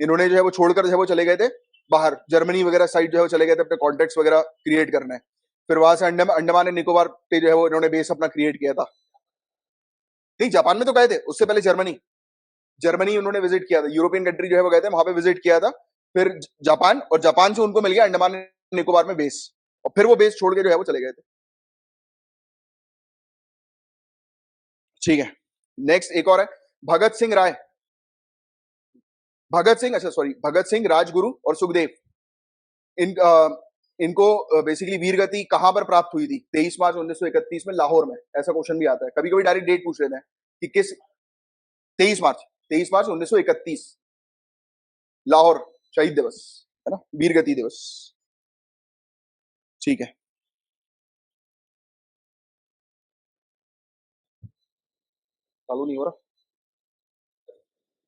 इन्होंने जो है वो छोड़कर जो है वो चले गए थे बाहर, जर्मनी वगैरह साइड जो है वो चले गए थे अपने कॉन्टेक्ट्स वगैरह क्रिएट करने। फिर वहां से अंडमान एंड निकोबार पे जो है वो इन्होंने बेस अपना क्रिएट किया था। नहीं, जापान में तो गए थे, उससे पहले जर्मनी, जर्मनी उन्होंने विजिट किया था, यूरोपियन कंट्री जो है वो गए थे, वहां पे विजिट किया था। फिर जापान, और जापान से उनको मिल गया अंडमान एंड निकोबार में बेस, और फिर वो बेस छोड़ के जो है वो चले गए थे। ठीक है, नेक्स्ट एक और है, भगत सिंह राय, भगत सिंह, अच्छा सॉरी, भगत सिंह, राजगुरु और सुखदेव, इन इनको बेसिकली वीर गति कहां पर प्राप्त हुई थी? 23 मार्च 1931 में लाहौर में। ऐसा क्वेश्चन भी आता है, कभी कभी डायरेक्ट डेट पूछ लेते हैं कि किस, 23 मार्च, 23 मार्च 1931, लाहौर, शहीद दिवस, है ना, वीर गति दिवस। ठीक है, चालू नहीं हो रहा,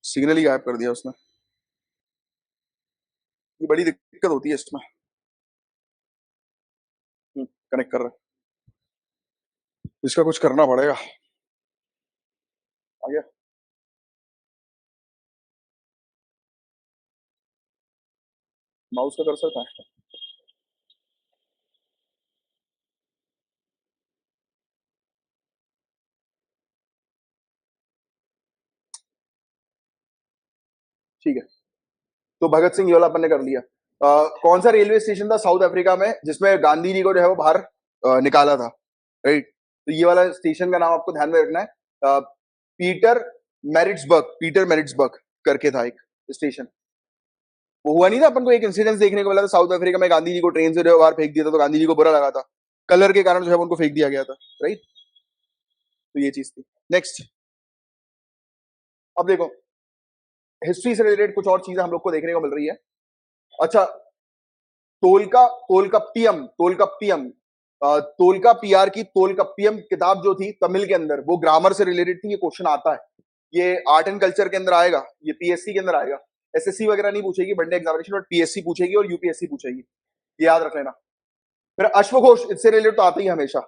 सिग्नल ही गायब कर दिया उसने, ये बड़ी दिक्कत होती है इसमें। कनेक्ट कर रहा है, इसका कुछ करना पड़ेगा। आ गया, माउस का कर्सर कहाँ है? ठीक है, तो भगत सिंह ये वाला अपन ने कर लिया। कौन सा रेलवे स्टेशन था साउथ अफ्रीका में जिसमें गांधी जी को जो है वो बाहर निकाला था? राइट, तो ये वाला स्टेशन का नाम आपको ध्यान में रखना है, पीटर मैरिट्सबर्ग, पीटर मैरिट्सबर्ग करके था एक स्टेशन। वो हुआ नहीं था, अपन को एक इंसिडेंस देखने को मिला था साउथ अफ्रीका में, गांधी जी को ट्रेन से जो है बाहर फेंक दिया था, तो गांधी जी को बुरा लगा था, कलर के कारण जो है उनको फेंक दिया गया था। राइट, तो ये चीज थी। नेक्स्ट, अब देखो, हिस्ट्री से रिलेटेड कुछ और चीजें हम लोग को देखने को मिल रही है। अच्छा, तोलकाप्पियम, तोलकाप्पियर की तोलकाप्पियम किताब जो थी तमिल के अंदर, वो ग्रामर से रिलेटेड थी, ये क्वेश्चन आता है, ये आर्ट एंड कल्चर के अंदर आएगा, ये पीएससी के अंदर आएगा, एसएससी वगैरह नहीं पूछेगी वनडे एग्जामिनेशन, बट पीएससी पूछेगी और यूपीएससी पूछेगी, ये याद रख लेना। फिर अश्वघोष, इससे रिलेटेड तो आता ही है हमेशा,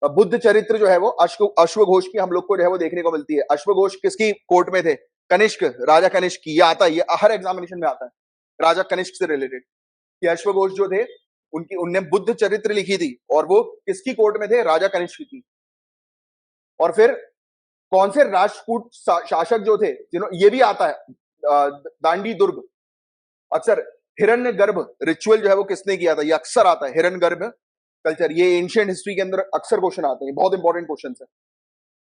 बुद्ध चरित्र जो है वो अश्वघोष की हम लोग को जो है वो देखने को मिलती है। अश्वघोष किसकी कोर्ट में थे? कनिष्क, राजा कनिष्क की, ये आता है, ये हर एग्जामिनेशन में आता है, राजा कनिष्क से रिलेटेड, कि अश्वघोष जो थे उनकी, उनने बुद्ध चरित्र लिखी थी, और वो किसकी कोर्ट में थे? राजा कनिष्क की। और फिर कौन से राजपूत शासक जो थे जिन्होंने, ये भी आता है, दांडी दुर्ग, अक्सर हिरण्य गर्भ रिचुअल जो है वो किसने किया था? ये अक्सर आता है, हिरण्य गर्भ कल्चर, ये एंशियंट हिस्ट्री के अंदर अक्सर क्वेश्चन आते हैं, बहुत इंपॉर्टेंट क्वेश्चन है।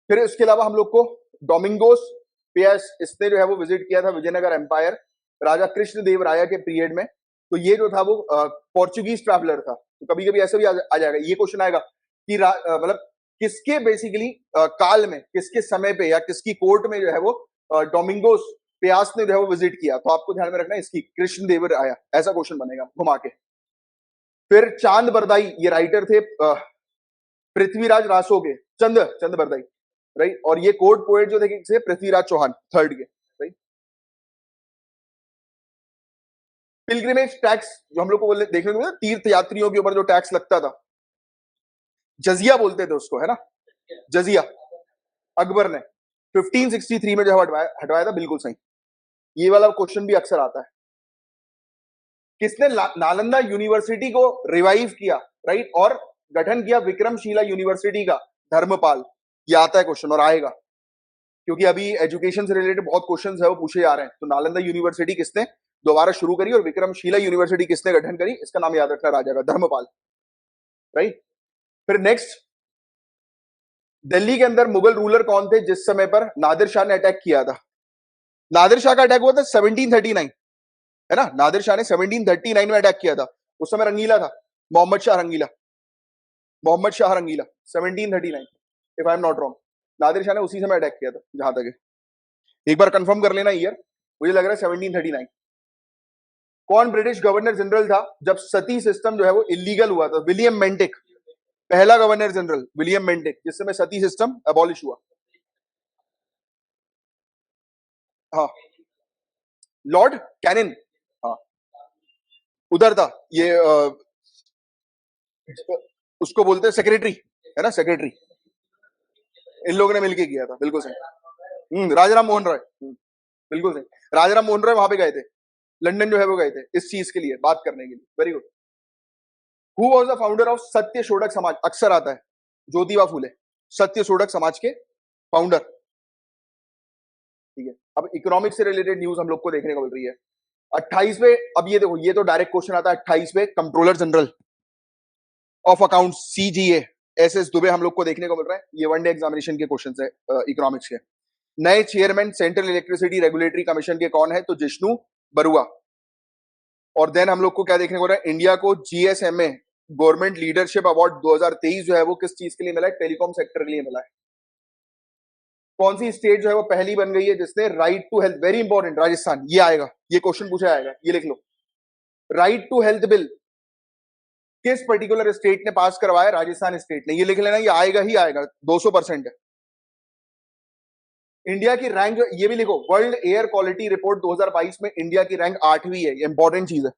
फिर इसके अलावा हम लोग को डोमिंगोस पियस, इसने जो है वो विजिट किया था विजयनगर एम्पायर राजा कृष्ण देव राय के पीरियड में, तो ये जो था वो पोर्चुगीज ट्रैवलर था। तो कभी कभी ऐसे भी आ जाएगा, ये क्वेश्चन आएगा कि मतलब किसके बेसिकली काल में, किसके समय पे या किसकी कोर्ट में जो है वो डोमिंगोस पियास ने जो है वो विजिट किया, तो आपको ध्यान में रखना है इसकी, कृष्ण देव राय, ऐसा क्वेश्चन बनेगा घुमा के। फिर चांद बरदाई, ये राइटर थे पृथ्वीराज रासो के, चंद बरदाई, राइट, और ये कोर्ट पोएट जो थे किसे? पृथ्वीराज चौहान थर्ड के, राइट। पिलग्रिमेज टैक्स जो हम लोग को देखने को मिला, तीर्थ यात्रियों के ऊपर जो टैक्स लगता था, जजिया बोलते थे उसको, है ना, जजिया, अकबर ने 1563 में जो हटवाया था, बिल्कुल सही। ये वाला क्वेश्चन भी अक्सर आता है। किसने नालंदा यूनिवर्सिटी को रिवाइव किया, राइट, और गठन किया विक्रमशिला यूनिवर्सिटी का? धर्मपाल, ये आता है क्वेश्चन और आएगा, क्योंकि अभी एजुकेशन से रिलेटेड बहुत क्वेश्चंस है वो पूछे जा रहे हैं। तो नालंदा यूनिवर्सिटी किसने दोबारा शुरू करी और विक्रमशिला यूनिवर्सिटी किसने गठन करी, इसका नाम याद रखना राजा का, धर्मपाल, राइट। फिर नेक्स्ट, दिल्ली के अंदर मुगल रूलर कौन थे जिस समय पर नादिर शाह ने अटैक किया था? नादिर शाह का अटैक हुआ था 1739, है ना, नादिर शाह ने 1739 में अटैक किया था, उस समय रंगीला था, मोहम्मद शाह रंगीला, मोहम्मद शाह रंगीला 1739, if I am not wrong, Nadir Shah ने उसी समय अटैक किया था जहां तक है। एक बार कंफर्म कर लेना ईयर, मुझे लग रहा है 1739। कौन ब्रिटिश गवर्नर जनरल था जब सती सिस्टम जो है वो इलीगल हुआ था? विलियम मेंटिक, पहला गवर्नर जनरल विलियम मेंटिक, जिस समय सती सिस्टम अबॉलिश हुआ। हाँ, लॉर्ड कैनिन। हाँ, उधर था ये उसको बोलते हैं सेक्रेटरी, है ना, सेक्रेटरी। इन लोगों ने मिलके किया था, बिल्कुल सही। राजाराम मोहन रॉय। बिल्कुल सही, राजाराम मोहन रॉय वहां पे गए थे, लंदन जो है वो गए थे इस चीज के लिए बात करने के लिए। Very good. Who was the founder of सत्य शोधक समाज? अक्सर आता है, ज्योतिबा फूले, सत्य शोधक समाज के फाउंडर। ठीक है, अब इकोनॉमिक्स से रिलेटेड न्यूज हम लोग को देखने को मिल रही है। 28वें, अब ये देखो, ये तो डायरेक्ट क्वेश्चन आता है, 28वें controller general of accounts CGA S S Dubey हम लोग को देखने को मिल रहा है। ये वनडे एग्जामिनेशन के क्वेश्चन है इकोनॉमिक्स के। नए chairman central electricity regulatory commission के कौन है? तो जिष्णु बरुआ। और देन हम लोग को क्या देखने को रहा है? इंडिया को जीएसएमए गवर्नमेंट लीडरशिप अवार्ड 2023 जो है वो किस चीज के लिए मिला है? टेलीकॉम सेक्टर के लिए मिला है। कौन सी स्टेट जो है वो पहली बन गई है जिसने right to health, very important, Rajasthan. ये आएगा, ये क्वेश्चन पूछा जाएगा, ये लिख लो। राइट टू हेल्थ बिल किस पर्टिकुलर स्टेट ने पास करवाया? राजस्थान स्टेट ने। ये लिख लेना, ये आएगा ही आएगा, 200% है। इंडिया की रैंक, ये भी लिखो, वर्ल्ड एयर क्वालिटी रिपोर्ट 2022 में इंडिया की रैंक 8वीं है। ये इंपॉर्टेंट चीज है।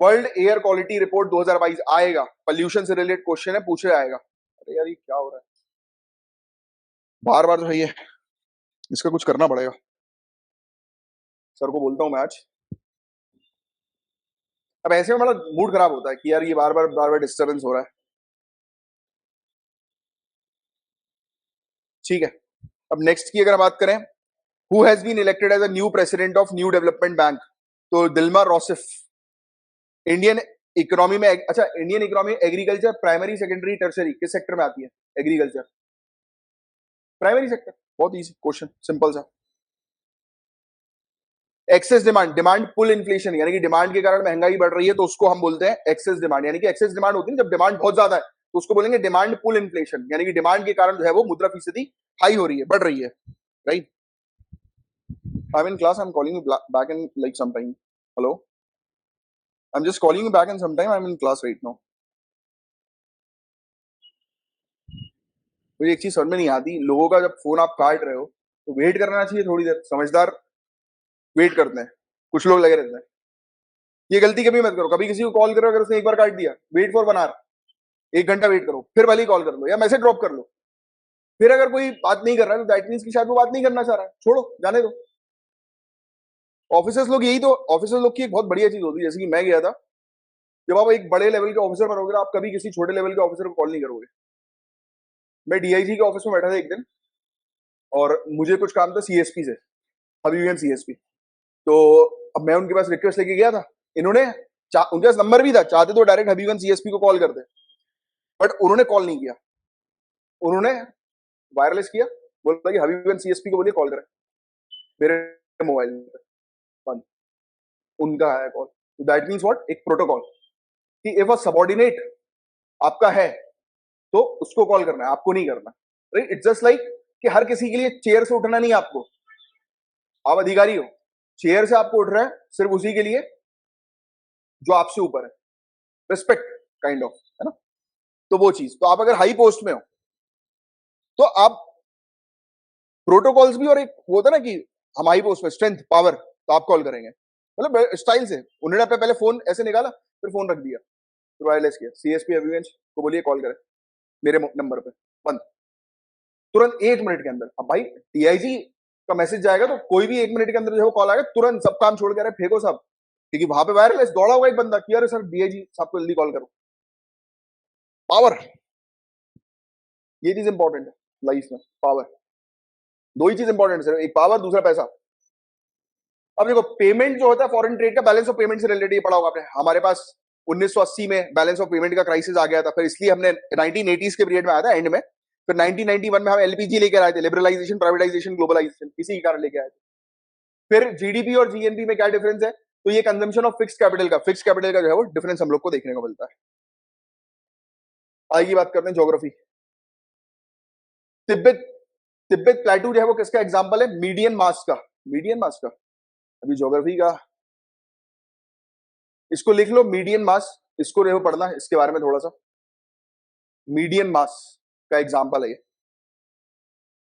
वर्ल्ड एयर क्वालिटी रिपोर्ट 2022 आएगा, पोल्यूशन से रिलेटेड क्वेश्चन है, पूछे जाएगा। अरे यार ये क्या हो रहा है, बार बार जो है ये, इसका कुछ करना पड़ेगा। सर को बोलता हूं मैं आज। अब ऐसे में बड़ा मूड खराब होता है कि यार ये बार बार डिस्टर्बेंस हो रहा है। ठीक है, अब नेक्स्ट की अगर बात करें, who has been elected as a new president of New Development Bank? तो दिल्मा रोसिफ। इंडियन इकोनॉमी में, अच्छा, Indian economy agriculture primary secondary tertiary किस सेक्टर में आती है? Agriculture, primary sector. बहुत इजी क्वेश्चन, सिंपल सा। Excess demand, demand pull inflation, यानी कि डिमांड के कारण महंगाई बढ़ रही है तो उसको हम बोलते हैं एक्सेस डिमांड। यानी कि एक्सेस डिमांड होती है जब डिमांड बहुत ज्यादा है तो उसको बोलेंगे डिमांड पुल इन्फ्लेशन, यानी कि डिमांड के कारण जो है वो मुद्रा फीसदी हाई हो रही है, बढ़ रही है। Right, I am in class, I am calling you back in like some time. Hello, I am just calling you back in some time, I am in class right now. मुझे एक चीज समझ में नहीं आती, लोगों का जब फोन आप काट रहे हो तो वेट करना चाहिए थोड़ी देर, समझदार वेट करते हैं, कुछ लोग लगे रहते हैं। ये गलती कभी मत करो, कभी किसी को कॉल करो, अगर उसने एक बार काट दिया, वेट फॉर 1 आवर, 1 घंटा वेट करो, फिर भले ही कॉल कर लो या मैसेज ड्रॉप कर लो। फिर अगर कोई बात नहीं कर रहा है तो दैट मींस कि शायद वो बात नहीं करना चाह रहा है, छोड़ो, जाने दो। ऑफिसर्स लोग, यही तो ऑफिसर्स लोग की एक बहुत बढ़िया चीज होती है, जैसे कि मैं गया था, जब आप एक बड़े लेवल के ऑफिसर बनोगे आप कभी किसी छोटे लेवल के ऑफिसर को कॉल नहीं करोगे। मैं डीआईजी के ऑफिस में बैठा था एक दिन, और मुझे कुछ काम था सीएसपी से, हबीबगंज सीएसपी। तो अब मैं उनके पास रिक्वेस्ट लेके गया था, इन्होंने उनके पास नंबर भी था, चाहते तो डायरेक्ट हबीबगंज सीएसपी को कॉल करते, बट उन्होंने कॉल नहीं किया, उन्होंने वायरलेस किया, बोला कि हबीबगंज सीएसपी को बोलिए कॉल करें मेरे मोबाइल पे। बंद, उनका आया कॉल। तो दैट मींस व्हाट, एक प्रोटोकॉल कि इफ अ सबऑर्डिनेट आपका है तो उसको कॉल करना है, आपको नहीं करना। राइट, इट्स जस्ट लाइक कि हर किसी के लिए चेयर से उठना नहीं, आपको, आप अधिकारी हो, चेयर से आपको उठ रहा है सिर्फ उसी के लिए जो आपसे ऊपर है, रिस्पेक्ट काइंड ऑफ, है ना। तो वो चीज, तो आप अगर हाई पोस्ट में हो तो आप प्रोटोकॉल्स भी, और एक वो होता है ना कि हम हाई पोस्ट में, स्ट्रेंथ पावर, तो आप कॉल करेंगे, मतलब स्टाइल से। उन्होंने अपने पहले फोन ऐसे निकाला, फिर फोन रख दिया, फिर वायरलेस किया, सीएसपी हबीबगंज को बोलिए कॉल करें मेरे नंबर पे, बंद, तुरंत 1 मिनट के अंदर। अब भाई डीआईजी का मैसेज जाएगा तो कोई भी 1 मिनट के अंदर जो कुछ कॉल आएगा, तुरंत सब काम छोड़ के, अरे फेंको सब, क्योंकि वहां पे वायरलेस दौड़ा हुआ एक बंदा कि अरे सर डीआईजी साहब को जल्दी कॉल करो। पावर, ये चीज इंपॉर्टेंट है लाइफ में, पावर। दो ही चीज इंपॉर्टेंट है, एक पावर, दूसरा पैसा। अब देखो, पेमेंट जो होता है फॉरेन ट्रेड का, बैलेंस ऑफ पेमेंट से रिलेटेड, ये पढ़ा होगा आपने। हमारे पास 1980 में बैलेंस ऑफ पेमेंट का क्राइसिस आ गया था, फिर इसलिए हमने 1980s के पीरियड में आया था एंड में, फिर 1991 में हम एलपीजी लेकर आए थे, लिबरलाइजेशन, प्राइवेटाइजेशन, ग्लोबलाइजेशन, इसी के कारण लेके आए थे। फिर जीडीपी और जीएनपी में क्या डिफरेंस है? तो ये कंजम्पशन ऑफ फिक्स कैपिटल का जो है वो डिफरेंस हम लोग को देखने को मिलता है। आगे बात करते हैं ज्योग्राफी। तिब्बत, तिब्बत प्लेटू जो है वो किसका एग्जांपल है? मीडियन मास का, मीडियन मास का। अभी ज्योग्राफी का इसको लिख लो मीडियन मास, इसको रहो पढ़ना, इसके बारे में थोड़ा सा। मीडियन मास का एग्जांपल है ये,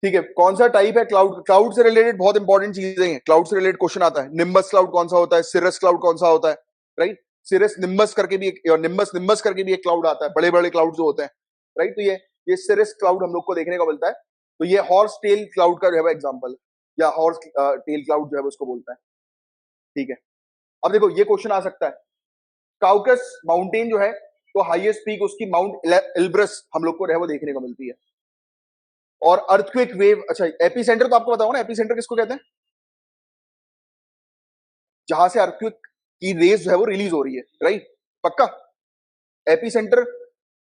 ठीक है। कौन सा टाइप है क्लाउड, क्लाउड से रिलेटेड बहुत इंपॉर्टेंट चीजें हैं, क्लाउड से रिलेटेड क्वेश्चन आता है। निम्बस क्लाउड कौन सा होता है, सिरस क्लाउड कौन सा होता है, राइट। सिरस निम्बस करके भी एक, निम्बस निम्बस करके भी एक क्लाउड आता है, बड़े बड़े क्लाउड जो होते हैं, राइट। तो ये सिरस क्लाउड हम लोग को देखने को मिलता है। तो ये हॉर्स टेल क्लाउड का जो है एग्जाम्पल, या हॉर्स टेल क्लाउड जो है उसको बोलता है, ठीक है। अब देखो ये क्वेश्चन आ सकता है, काउकस माउंटेन जो है, तो हाईएस्ट पीक उसकी माउंट एल्ब्रस हम लोग को जो है वो देखने को मिलती है। और अर्थक्वेक वेव, अच्छा एपी सेंटर तो आपको बताओ ना, एपी सेंटर किसको कहते हैं, जहां से अर्थक्वेक की रेज जो है वो रिलीज हो रही है, राइट, पक्का। एपी सेंटर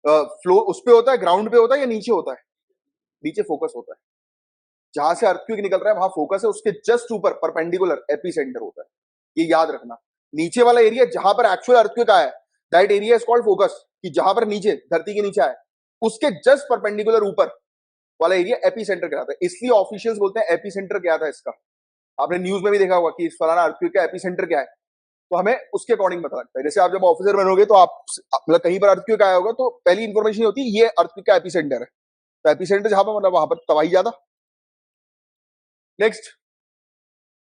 फ्लो उस पे होता है, ग्राउंड पे होता है या नीचे होता है, नीचे फोकस होता है। जहां से अर्थक्वेक निकल रहा है वहां फोकस है, उसके जस्ट ऊपर परपेंडिकुलर एपी सेंटर होता है, ये याद रखना। नीचे वाला एरिया जहां पर एक्चुअल अर्थक्वेक आया है, that area is called focus, कि जहां पर नीचे धरती के नीचे आया, उसके जस्ट परपेंडिकुलर ऊपर वाला एरिया एपी सेंटर कहलाता है। इसलिए ऑफिशियल्स बोलते हैं एपी सेंटर क्या था इसका। आपने न्यूज में भी देखा होगा कि इस फलाना अर्थक्वेक का एपी सेंटर क्या है, तो हमें उसके अकॉर्डिंग पता लगता है। जैसे आप जब ऑफिसर बनोगे तो आप मतलब कहीं पर अर्थक्वेक आया होगा तो पहली इंफॉर्मेशन होती है ये अर्थक्वेक का एपी सेंटर है, तो एपी सेंटर जहां पर मतलब वहां पर तबाही ज्यादा। नेक्स्ट,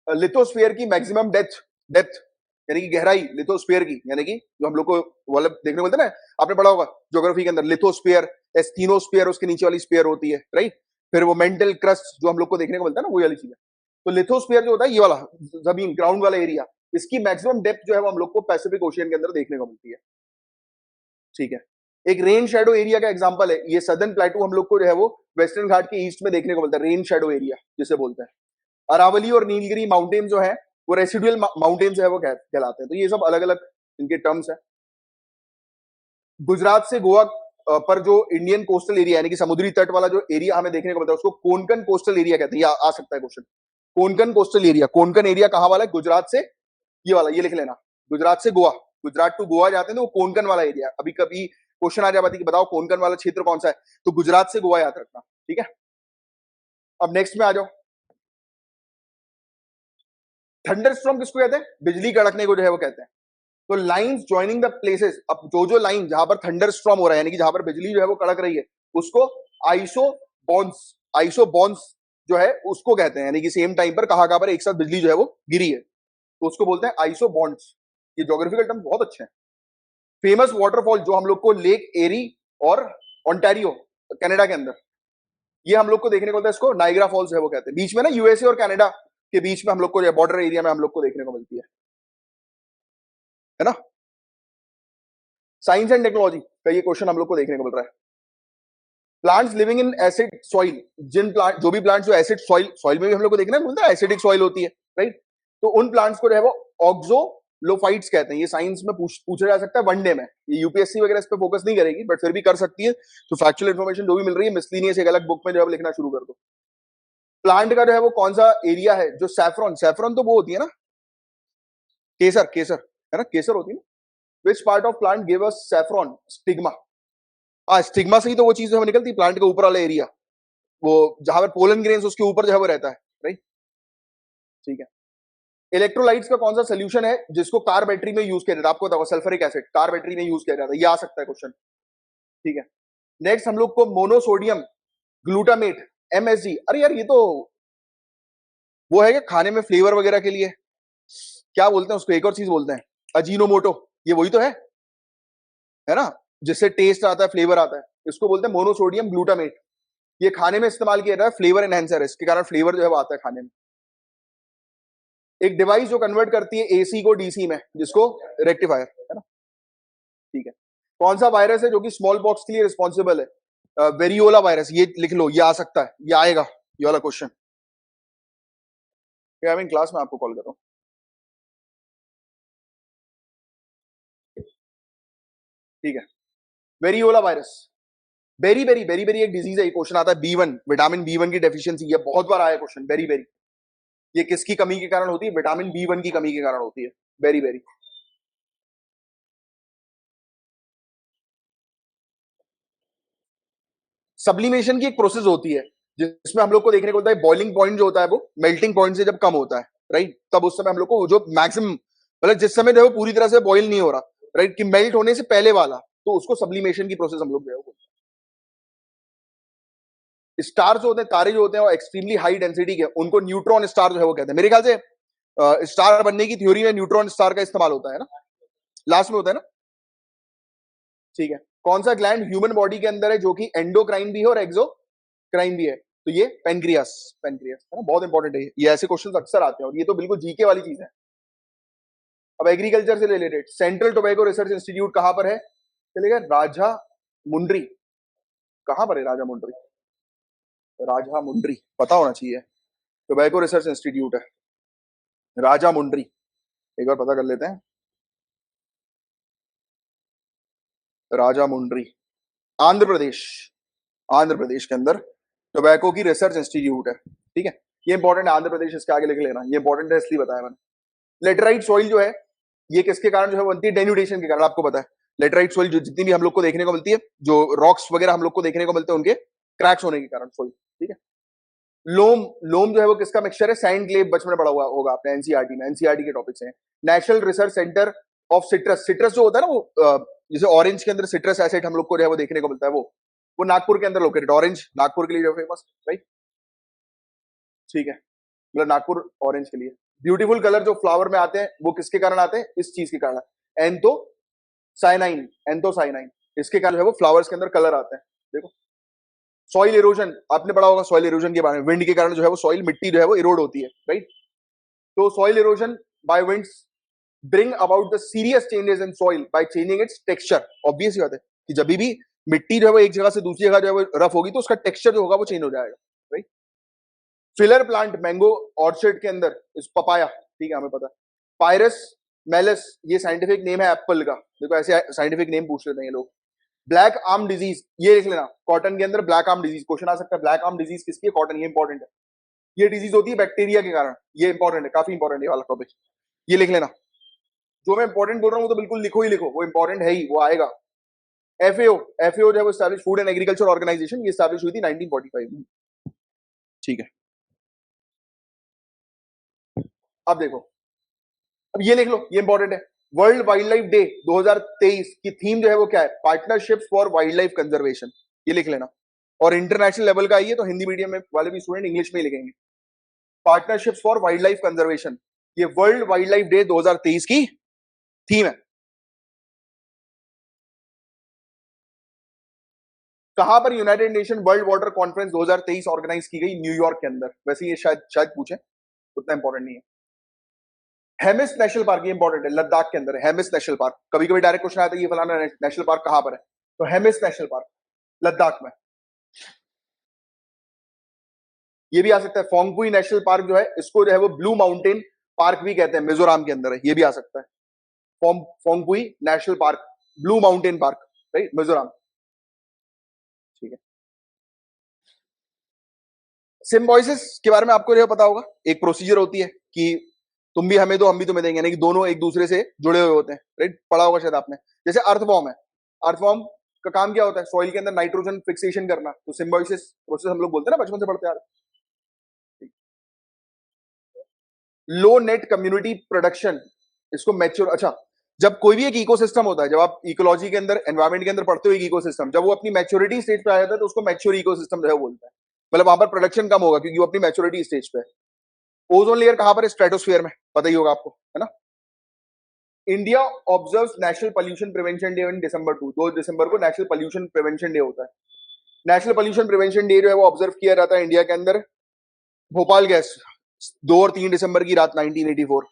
लिथोस्फीयर की मैक्सिमम डेप्थ, डेप्थ यानी कि गहराई लिथोस्फीयर की, यानी कि जो हम लोग को मतलब देखने को मिलता है ना, आपने पढ़ा होगा ज्योग्राफी के अंदर, लिथोस्फीयर, एस्थीनोस्फीयर उसके नीचे वाली स्फीयर होती है, राइट। फिर वो मेंटल क्रस्ट जो हम लोग को देखने को मिलता है ना, वो वाली चीज है। तो लिथोस्फीयर जो होता है ये वाला जमीन, ग्राउंड वाला एरिया, इसकी मैक्सिमम डेप्थ जो है वो हम लोग को पैसिफिक ओशियन के अंदर देखने को मिलती है, ठीक है। एक रेन शेडो एरिया का एग्जांपल है ये, सदर्न प्लेटू हम लोग को जो है वो वेस्टर्न घाट के ईस्ट में देखने को मिलता है, रेन शेडो एरिया जिसे बोलते हैं। अरावली और नीलगिरी माउंटेन जो है वो रेसिडुअल माउंटेन जो है वो कहलाते हैं। तो ये सब अलग अलग इनके टर्म्स है। गुजरात से गोवा पर जो इंडियन कोस्टल एरिया यानी कि समुद्री तट वाला जो एरिया हमें देखने को मिलता है उसको कोंकण कोस्टल एरिया कहते हैं। आ सकता है question, Konkan coastal area, Konkan area कहां वाला है, गुजरात से, ये वाला ये लिख लेना, गुजरात से गोवा, गुजरात टू गोवा जाते हैं तो वो कोंकण वाला एरिया। अभी कभी क्वेश्चन आ जाती कि बताओ कोंकण वाला क्षेत्र कौन सा है, तो गुजरात से गोवा याद रखना, ठीक है। अब नेक्स्ट में आ जाओ, थंडरस्टॉर्म किसको कहते हैं, बिजली कड़कने को जो है वो कहते हैं। तो लाइंस जॉइनिंग द प्लेसेस, अब जो लाइन जहां पर थंडरस्टॉर्म हो रहा है यानी कि जहां पर बिजली जो है वो कड़क रही है, उसको आइसोबॉन्स, आइसोबॉन्स जो है उसको कहते हैं, यानी कि सेम टाइम पर कहां पर एक साथ बिजली जो है वो गिरी है, तो उसको बोलते हैं आइसोबॉन्ड्स। ये ज्योग्राफिकल टर्म बहुत अच्छे हैं। फेमस वाटरफॉल जो हम लोग को लेक एरी और ओंटारियो कनाडा के अंदर, ये हम लोग को देखने को मिलता है, इसको नाइग्रा फॉल्स है वो कहते हैं। बीच में ना यूएसए और कनाडा के बीच में हम लोग को बॉर्डर एरिया में हम लोग को देखने को मिलती है ना। साइंस एंड टेक्नोलॉजी का ये क्वेश्चन हम लोग को देखने को मिल रहा है। Plants living in acid soil, जिन प्लांट जो भी प्लांट्स जो एसिड सॉइल, सॉइल में भी हम लोग को देखने को मिलता है एसिडिक सॉइल होती है, राइट। तो उन प्लांट्स को जो है वो ऑक्सोलोफाइट्स कहते हैं। ये साइंस में पूछा जा सकता है वनडे में, ये यूपीएससी वगैरह इस पे फोकस नहीं करेगी बट फिर भी कर सकती है। तो फैक्चुअल इन्फॉर्मेशन जो भी मिल रही है मिसलिनियस एक अलग बुक में जो है लिखना शुरू कर दो। प्लांट का जो है वो कौन सा एरिया है जो सैफरॉन, सैफरॉन तो वो होती है ना केसर, केसर है ना, केसर होती है ना। Which part of plant give us saffron, stigma. हाँ स्टिग्मा से ही तो वो चीज हमें निकलती है, प्लांट के ऊपर वाला एरिया, वो जहां पर पोलन ग्रेन्स उसके ऊपर जो है वो रहता है, राइट, ठीक है। इलेक्ट्रोलाइट्स का कौन सा सोल्यूशन है जिसको कार बैटरी में यूज किया जाता है, आपको बताओ, सल्फ्यूरिक एसिड कार बैटरी में यूज किया जाता है, ये आ सकता है क्वेश्चन, ठीक है। नेक्स्ट हम लोग को मोनोसोडियम ग्लूटामेट, एमएसजी, अरे यार ये तो वो है कि खाने में फ्लेवर वगैरह के लिए क्या बोलते हैं उसको, एक और चीज बोलते हैं अजीनोमोटो, ये वही तो है ना, जिससे टेस्ट आता है, फ्लेवर आता है, इसको बोलते हैं मोनोसोडियम ग्लूटामेट। ये खाने में इस्तेमाल किया जाता है, फ्लेवर एनहेंसर है, इसके कारण फ्लेवर जो है वो आता है खाने में। एक डिवाइस जो कन्वर्ट करती है एसी को डीसी में, जिसको रेक्टिफायर है ना, ठीक है। कौन सा वायरस है जो कि स्मॉल पॉक्स के लिए रिस्पॉन्सिबल है, वेरियोला वायरस, ये लिख लो, ये आ सकता है, ये आएगा ये वाला क्वेश्चन, क्लास में आपको कॉल कर रहा हूँ, ठीक है। Variola virus, berry berry berry berry एक डिजीज है, क्वेश्चन आता है B1, विटामिन B1 की डेफिशिएंसी, ये बहुत बार आया क्वेश्चन, बेरी बेरी, ये किसकी कमी के कारण होती है, विटामिन B1 की कमी के कारण होती है बेरी बेरी। सब्लिमेशन की एक प्रोसेस होती है जिसमें हम लोग को देखने को मिलता है बॉइलिंग पॉइंट जो होता है वो मेल्टिंग पॉइंट से जब कम होता है, राइट, तब उस समय हम लोग को जो मैक्सिमम मतलब जिस समय जो है वो पूरी तरह से बॉईल नहीं हो रहा, राइट, कि मेल्ट होने से पहले वाला, तो उसको सब्लिमेशन की प्रोसेस हम लोग जो है वो बोलते हैं। स्टार जो होते हैं, तारे जो होते हैं वो एक्सट्रीमली हाई डेंसिटी के, उनको न्यूट्रॉन स्टार जो है वो कहते हैं। मेरे ख्याल से स्टार बनने की थ्योरी में न्यूट्रॉन स्टार का इस्तेमाल होता है ना, लास्ट में होता है ना, ठीक है। कौन सा ग्लैंड ह्यूमन बॉडी के अंदर है जो कि एंडोक्राइन भी है और एक्सोक्राइन भी है? तो ये पेनक्रियास, पेनक्रियास है ना, बहुत इंपॉर्टेंट है ये, ऐसे क्वेश्चंस अक्सर आते हैं और ये तो बिल्कुल जीके वाली चीज है। अब एग्रीकल्चर से related, central tobacco research institute कहां पर है? चलेगा राजा मुंड्री। कहां पर है राजा मुंड्री? राजा मुंड्री पता होना चाहिए, टोबैको रिसर्च इंस्टीट्यूट है राजा मुंड्री, एक बार पता कर लेते हैं। राजा मुंड्री, आंध्र प्रदेश, आंध्र प्रदेश के अंदर टोबैको की रिसर्च इंस्टीट्यूट है, ठीक है। ये इंपॉर्टेंट है, आंध्र प्रदेश इसके आगे लिख लेना, ये इंपॉर्टेंट है इसलिए बताया मैंने। लेटराइट सॉइल जो है ये किसके कारण जो है बनती है? डेन्यूडेशन के कारण, आपको पता है। लेटराइट सॉइल जो जितनी भी हम लोग को देखने को मिलती है, जो रॉक्स वगैरह हम लोग को देखने को मिलते हैं, उनके क्रैक्स होने के कारण सॉइल, ठीक है। लोम, लोम जो है वो किसका मिक्सचर है? सैंड क्ले, बचपन में पढ़ा हुआ होगा आपने एनसीईआरटी में, एनसीईआरटी के टॉपिक्स हैं। National research centre of citrus, citrus जो होता है ना वो जैसे ऑरेंज के अंदर सिट्रस एसिड हम लोग को जो है वो देखने को मिलता है, वो नागपुर के अंदर लोकेटेड, ऑरेंज नागपुर के लिए जो फेमस, राइट, ठीक है, मतलब नागपुर ऑरेंज के लिए। ब्यूटीफुल कलर जो फ्लावर में आते हैं वो किसके कारण आते हैं? इस चीज के कारण, एंथो साइनाइन, एंथोसाइनाइन, इसके कारण जो है वो फ्लावर्स के अंदर कलर आते हैं। देखो, सॉइल इरोजन आपने पढ़ा होगा, सॉइल इरोजन के बारे में, विंड के कारण जो है वो सॉइल, मिट्टी जो है वो इरोड होती है, राइट। तो soil erosion bye winds bring about the serious changes in soil by changing it's texture. Obvious बात है कि जब भी मिट्टी जो है वो एक जगह से दूसरी जगह जो है वो रफ होगी तो उसका टेक्सचर जो होगा वो चेंज हो जाएगा, right. Filler plant mango orchard के अंदर इस पपाया, ठीक है, हमें पता है। पायरस मेलस, ये साइंटिफिक नेम है एप्पल का, देखो ऐसे साइंटिफिक नेम पूछ लेते हैं ये लोग। ब्लैक आर्म डिजीज, ये लिख लेना, कॉटन के अंदर ब्लैक आर्म डिजीज क्वेश्चन आ सकता है। ब्लैक आर्म डिजीज किसकी है? कॉटन, ये इंपॉर्टेंट है। ये डिजीज होती है बैक्टीरिया के कारण, ये इंपॉर्टेंट है, काफी इंपॉर्टेंट है वाला टॉपिक, ये लिख लेना। जो मैं इंपॉर्टेंट बोल रहा हूँ वो तो बिल्कुल लिखो ही लिखो, वो इंपॉर्टेंट है ही, वो आएगा। एफएओ, एफएओ जो है वो establish Food and Agriculture Organisation, ये एस्टैब्लिश हुई थी 1945 में, ठीक है। अब देखो, अब ये लिख लो, ये इंपॉर्टेंट है। वर्ल्ड वाइल्ड लाइफ डे 2023 की थीम जो है वो क्या है? Partnerships for wildlife conservation, ये लिख लेना। और इंटरनेशनल लेवल का ये तो हिंदी मीडियम में वाले भी स्टूडेंट इंग्लिश में ही लिखेंगे, partnerships for wildlife conservation, ये वर्ल्ड वाइल्ड लाइफ डे 2023 की थीम है। कहां पर United Nation World Water Conference 2023 organise की गई? न्यूयॉर्क के अंदर। वैसे ये शायद पूछे, उतना इंपॉर्टेंट नहीं है। हेमिस नेशनल पार्क, ये इंपॉर्टेंट है, लद्दाख के अंदर है हेमिस नेशनल पार्क। कभी कभी डायरेक्ट क्वेश्चन आता है ये फलाना नेशनल पार्क कहां पर है, तो हेमिस नेशनल पार्क लद्दाख में। ये भी आ सकता है फोंगपुई नेशनल पार्क जो है, इसको जो है वो ब्लू माउंटेन पार्क भी कहते हैं, मिजोरम के अंदर है, ये भी आ सकता है। Phawngpui national park, blue mountain park, right, Mizoram, ठीक है। सिम्बायोसिस के बारे में आपको जो पता होगा, एक प्रोसीजर होती है कि तुम भी हमें दो हम भी तुम्हें देंगे, यानी कि दोनों एक दूसरे से जुड़े हुए होते हैं, राइट, पढ़ा होगा शायद आपने। जैसे अर्थवॉर्म है, अर्थवॉर्म का काम क्या होता है? सॉइल के अंदर नाइट्रोजन फिक्सेशन करना, तो सिम्बायोसिस प्रोसेस हम लोग बोलते हैं ना, बचपन से पढ़ते आ रहे हैं। लो नेट कम्युनिटी प्रोडक्शन, इसको मैच्योर, अच्छा, जब कोई भी एक इकोसिस्टम होता है, जब आप इकोलॉजी के अंदर एनवायरमेंट के अंदर पढ़ते हो एक इकोसिस्टम, जब वो अपनी मैच्योरिटी स्टेज पे आ जाता है तो उसको मैच्योर इकोसिस्टम जो है बोलते हैं। मतलब वहां पर प्रोडक्शन कम होगा क्योंकि वो अपनी मैच्योरिटी स्टेज पे है। ओजोन लेयर कहां पर है? स्ट्रेटोस्फीयर में, पता ही होगा आपको, है ना। India observes national pollution prevention day in December 2 दिसंबर को नेशनल पोल्यूशन प्रिवेंशन डे होता है। नेशनल पोल्यूशन प्रिवेंशन डे जो है वो ऑब्जर्व किया जाता है इंडिया के अंदर भोपाल गैस 2 और 3 दिसंबर की रात 1984।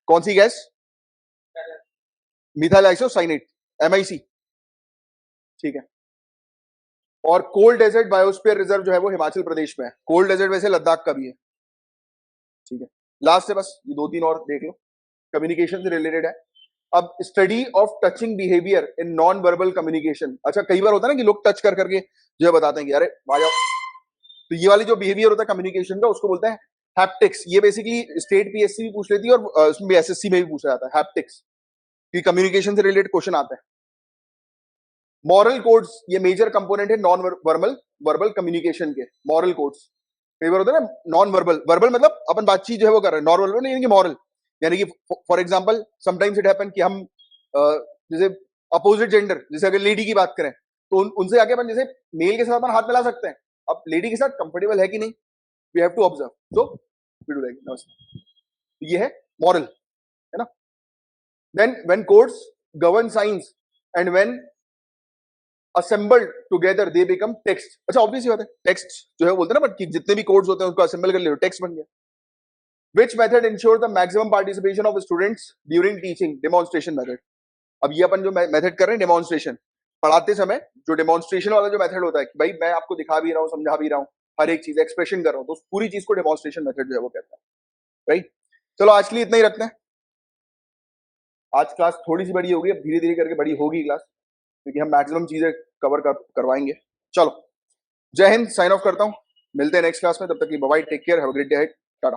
कौन सी गैस? मिथाइल आइसोसाइनेट, MIC, ठीक है। और कोल्ड डेजर्ट बायोस्फीयर रिजर्व जो है वो हिमाचल प्रदेश में है। कोल्ड डेजर्ट वैसे लद्दाख का भी है, ठीक है। लास्ट है बस, ये 2-3 और देख लो, कम्युनिकेशन से रिलेटेड है। अब study of touching behaviour in non verbal communication, अच्छा कई बार होता है ना कि लोग टच कर करके जो है बताते हैं कि अरे आ जाओ, तो ये वाली जो बिहेवियर होता है कम्युनिकेशन का उसको बोलते हैं हैप्टिक्स। ये बेसिकली स्टेट PSC भी पूछ लेती है और उसमें भी SSC में भी पूछा जाता है हैप्टिक्स, कि कम्युनिकेशन से रिलेटेड क्वेश्चन आते हैं। मॉरल कोड्स, ये मेजर कंपोनेंट है नॉन वर्बल कम्युनिकेशन के, मॉरल कोड्स। कई बार होता है ना नॉन वर्बल, वर्बल मतलब अपन बातचीत जो है वो कर रहे हैं, नॉन वर्बल नहीं, मॉरल, यानी कि for example sometimes it happen कि हम जैसे अपोजिट जेंडर, जैसे अगर लेडी की बात करें तो उनसे आके अपन जैसे मेल के साथ अपन हाथ मिला सकते हैं, अब लेडी के साथ कंफर्टेबल है कि नहीं, we have to observe, so we do like namaste. ये है मॉरल, है ना। Then when codes govern science and when assembled together they become text. अच्छा ऑब्वियस बात है, टेक्स्ट जो है बोलते हैं ना, बट जितने भी कोड्स होते हैं उसको असेंबल कर ले, टेक्स्ट बन गया। Which method ensure the maximum participation of students during teaching? Demonstration method. अब ये अपन जो मेथड कर रहे हैं डेमोन्स्ट्रेशन, पढ़ाते समय जो डेमोन्स्ट्रेशन वाला जो मेथड होता है कि भाई मैं आपको दिखा भी रहा हूँ, समझा भी रहा हूँ, हर एक चीज एक्सप्रेशन कर रहा हूँ, तो उस पूरी चीज को डेमोन्स्ट्रेशन मेथड जो है वो कहता है, राइट। चलो आज के लिए इतना ही रखते हैं। आज क्लास थोड़ी सी बड़ी होगी, अब धीरे धीरे करके बड़ी होगी क्लास, क्योंकि हम मैक्सिमम चीजें कवर करवाएंगे। चलो जय हिंद, साइन ऑफ करता हूँ, मिलते हैं नेक्स्ट क्लास में, तब तक की bye bye, take care, have a great day ahead, Tata.